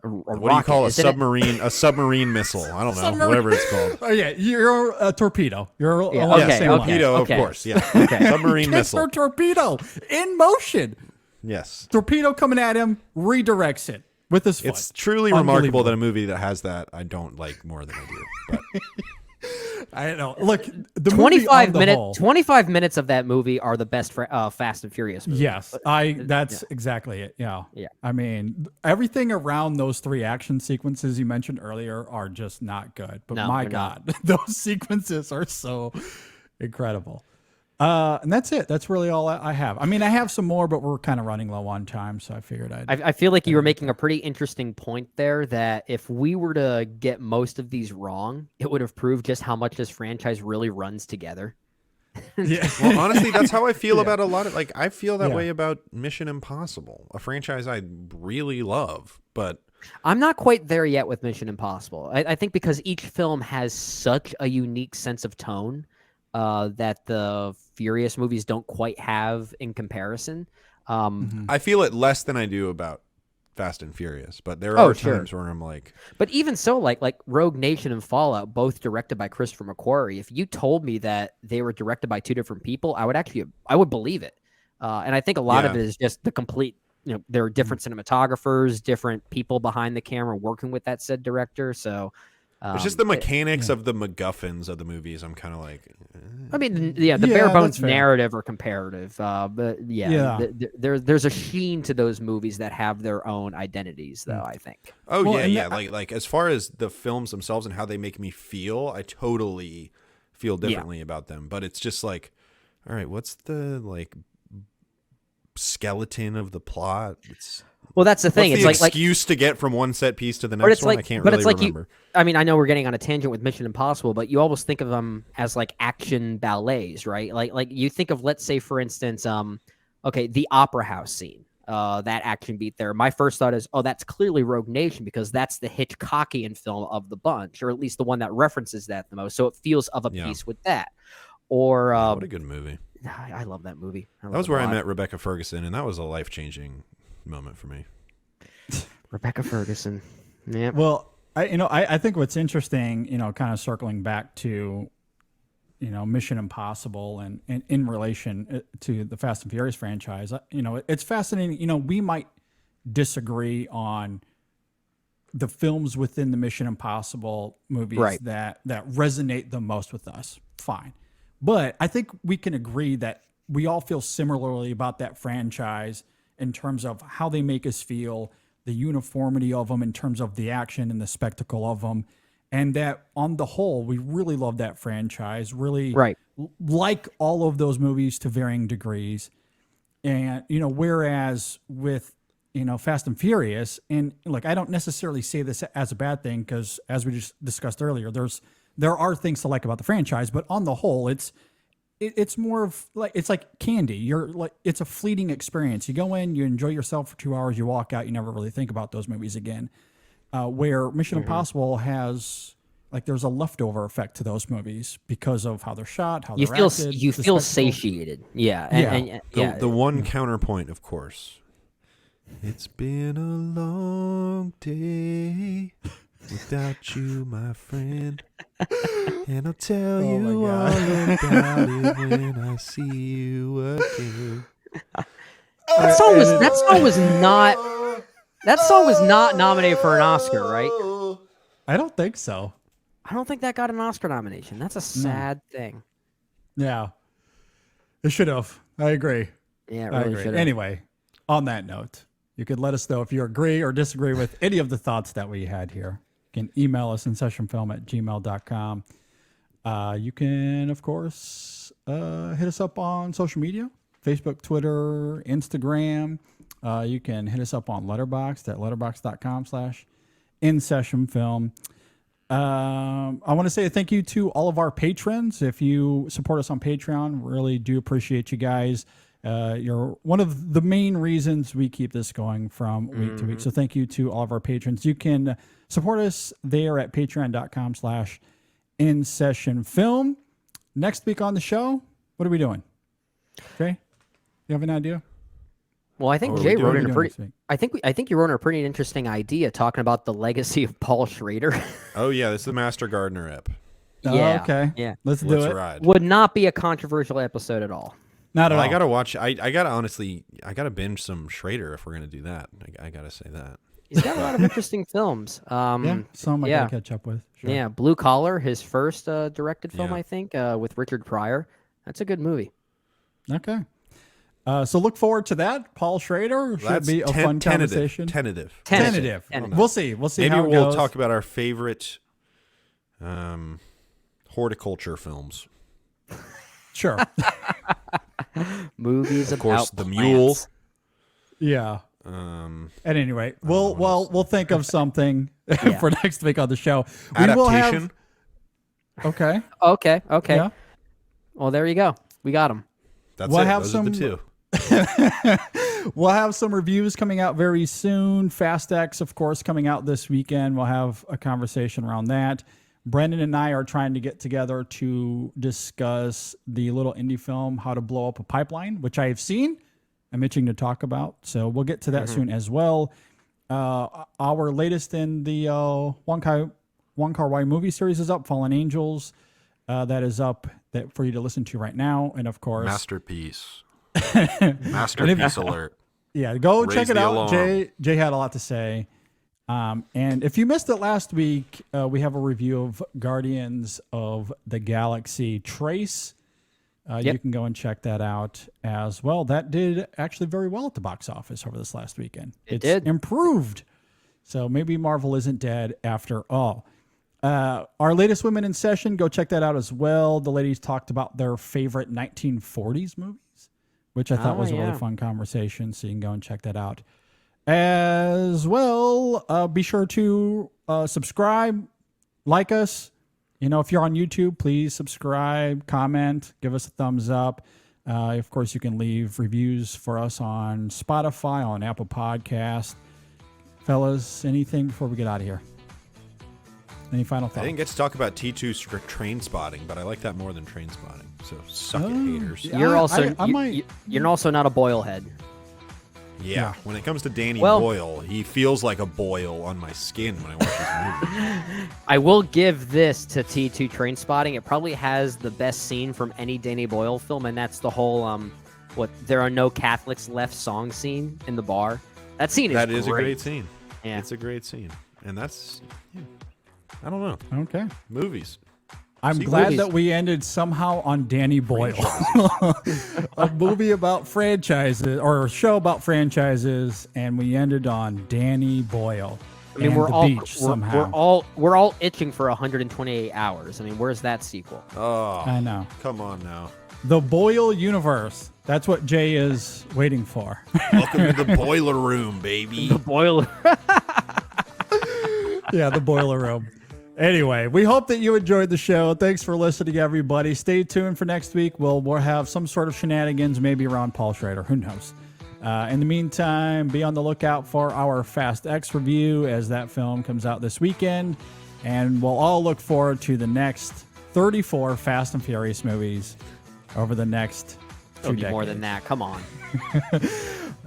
What do you call a submarine? A submarine missile? I don't know. Whatever it's called. Oh yeah, you're a torpedo. You're Yeah, along the okay, same line. Torpedo, Okay. of course. Yeah. Okay. Submarine Kicks missile. their torpedo in motion. Yes. Torpedo coming at him, redirects it with his foot. It's truly remarkable Unbelievable. that a movie that has that I don't like more than I do. But I don't know. Look, the movie 25 on the minutes. whole, 25 minutes of that movie are the best Fast and Furious movies. Yes, that's exactly it. Yeah. Yeah. I mean, everything around those three action sequences you mentioned earlier are just not good. But No, my they're not. God, those sequences are so incredible. And that's it. That's really all I have. I mean, I have some more, but we're kind of running low on time, so I figured I feel like you were making a pretty interesting point there that if we were to get most of these wrong, it would have proved just how much this franchise really runs together. Yeah. well, honestly, that's how I feel about a lot of I feel that Yeah. way about Mission Impossible, a franchise I really love, but I'm not quite there yet with Mission Impossible. I think because each film has such a unique sense of tone that the Furious movies don't quite have in comparison. I feel it less than I do about Fast and Furious. But there Oh, are sure. times where I'm like, But even so, like Rogue Nation and Fallout, both directed by Christopher McQuarrie, if you told me that they were directed by two different people, I would believe it. And I think a lot of Yeah. it is just the complete, there are different cinematographers, different people behind the camera working with that said director. So it's just the mechanics of the MacGuffins of the movies. I'm kind of like, I mean, the Yeah, bare that's bones fair. narrative are comparative, but Yeah. there's a sheen to those movies that have their own identities, though. I think. oh Well, yeah, and yeah. that- Like as far as the films themselves and how they make me feel, I totally feel differently about them. But it's just like, all right, what's the skeleton of the plot? Well, that's the thing. What's It's the like excuse to get from one set piece to the But next it's one? like, I can't but really it's like remember. I mean, I know we're getting on a tangent with Mission Impossible, but you almost think of them as like action ballets, right? Like you think of, let's say, for instance, okay, the Opera House scene. that action beat there. My first thought is, oh, that's clearly Rogue Nation because that's the Hitchcockian film of the bunch, or at least the one that references that the most. So it feels of a piece with that. Or what a good movie. I love that movie. That was where I met Rebecca Ferguson, and that was a life-changing moment for me. Rebecca Ferguson. Yeah. Well, I think what's interesting, kind of circling back to, Mission Impossible and in relation to the Fast and Furious franchise, it's fascinating. We might disagree on the films within the Mission Impossible movies that resonate the most with us. Fine. But I think we can agree that we all feel similarly about that franchise in terms of how they make us feel, the uniformity of them in terms of the action and the spectacle of them. And that on the whole, we really love that franchise, really like all of those movies to varying degrees. And, whereas with, Fast and Furious, and like, I don't necessarily say this as a bad thing because as we just discussed earlier, there are things to like about the franchise, but on the whole, it's more of like, it's like candy. You're like, it's a fleeting experience. You go in, you enjoy yourself for 2 hours, you walk out, you never really think about those movies again. Where Mission Impossible has, like, there's a leftover effect to those movies because of how they're shot, how they're acted. You feel satiated. Yeah. The one counterpoint, of course. It's been a long day without you, my friend. And I'll tell you all about it when I see you again. That song was not nominated for an Oscar, right? I don't think so. I don't think that got an Oscar nomination. That's a sad thing. Yeah. It should have. I agree. Yeah, it I really agree. should have. Anyway, on that note, you could let us know if you agree or disagree with any of the thoughts that we had here. You can email us InSessionFilm@gmail.com. You can, of course, hit us up on social media, Facebook, Twitter, Instagram. You can hit us up on Letterboxd at letterboxd.com/InSessionFilm. I want to say thank you to all of our patrons. If you support us on Patreon, really do appreciate you guys. You're one of the main reasons we keep this going from week to week. So thank you to all of our patrons. You can support us there at patreon.com/InSessionFilm. Next week on the show, what are we doing? Okay. You have an idea? Well, I think Jay wrote in a pretty. I think you wrote in a pretty interesting idea talking about the legacy of Paul Schrader. Oh yeah, this is the Master Gardener ep. Yeah. Oh, okay. Yeah. Let's do it. Ride. Would not be a controversial episode at all. Not at all. I gotta watch. I gotta binge some Schrader if we're gonna do that. I gotta say that. He's got a lot of interesting films. Yeah, some I gotta catch up with. Sure. Yeah, Blue Collar, his first directed film, Yeah. I think, with Richard Pryor. That's a good movie. Okay. So look forward to that. Paul Schrader should be a fun conversation. Tentative. We'll see. We'll see Maybe how it we'll goes. talk about our favorite horticulture films. Sure. Movies Of course, about The plants. Mule. Yeah. At any rate, we'll think of something Yeah. for next week on the show. We will Adaptation. have. Okay. Okay. Yeah. Well, there you go. We got him. That's We'll it. have Those some- are the two. We'll have some reviews coming out very soon. Fast X, of course, coming out this weekend. We'll have a conversation around that. Brendan and I are trying to get together to discuss the little indie film, How to Blow Up a Pipeline, which I have seen. I'm itching to talk about. So we'll get to that soon as well. Our latest in the Wong Kar-wai movie series is up, Fallen Angels. That is up for you to listen to right now. And of course, Masterpiece. Masterpiece alert. yeah, go Raise check it the out. alarm. Jay had a lot to say. And if you missed it last week, we have a review of Guardians of the Galaxy Trace. You can go and check that out as well. That did actually very well at the box office over this last weekend. It's did. improved. So maybe Marvel isn't dead after all. Our latest Women in Session, go check that out as well. The ladies talked about their favorite 1940s movies, which I thought was a really fun conversation. So you can go and check that out as well. Be sure to subscribe, like us. If you're on YouTube, please subscribe, comment, give us a thumbs up. Of course, you can leave reviews for us on Spotify, on Apple Podcast. Fellas, anything before we get out of here? Any final thoughts? I didn't get to talk about T2's train spotting, but I like that more than train spotting. So suck it, haters. yeah. You're also I might- you're also not a Boyle head. Yeah, when it comes to Danny Well- Boyle, he feels like a boil on my skin when I watch his movie. I will give this to T2 Train Spotting. It probably has the best scene from any Danny Boyle film, and that's the whole what there are no Catholics left song scene in the bar. That scene is That is a great scene. Yeah. It's a great scene. And that's, I don't know. Okay. Movies. I'm See, glad movies. that we ended somehow on Danny Boyle. A movie about franchises, or a show about franchises, and we ended on Danny Boyle. I mean, and we're the all beach somehow. we're all itching for 128 hours. I mean, where's that sequel? Oh, I know. come on now. The Boyle universe. That's what Jay is waiting for. Welcome to the boiler room, baby. The Boyle. Yeah, the boiler room. Anyway, we hope that you enjoyed the show. Thanks for listening, everybody. Stay tuned for next week. We'll have some sort of shenanigans, maybe around Paul Schrader. Who knows? In the meantime, be on the lookout for our Fast X review as that film comes out this weekend. And we'll all look forward to the next 34 Fast and Furious movies over the next 2 It'll be decades. more than that. Come on.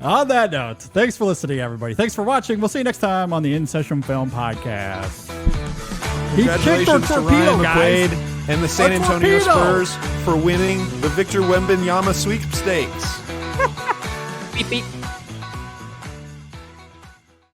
On that note, thanks for listening, everybody. Thanks for watching. We'll see you next time on the InSession Film Podcast. He kicked our Congratulations to torpedo, Ryan guys. McQuaid and the San A Antonio torpedo. Spurs for winning the Victor Wembanyama sweepstakes. Beep beep.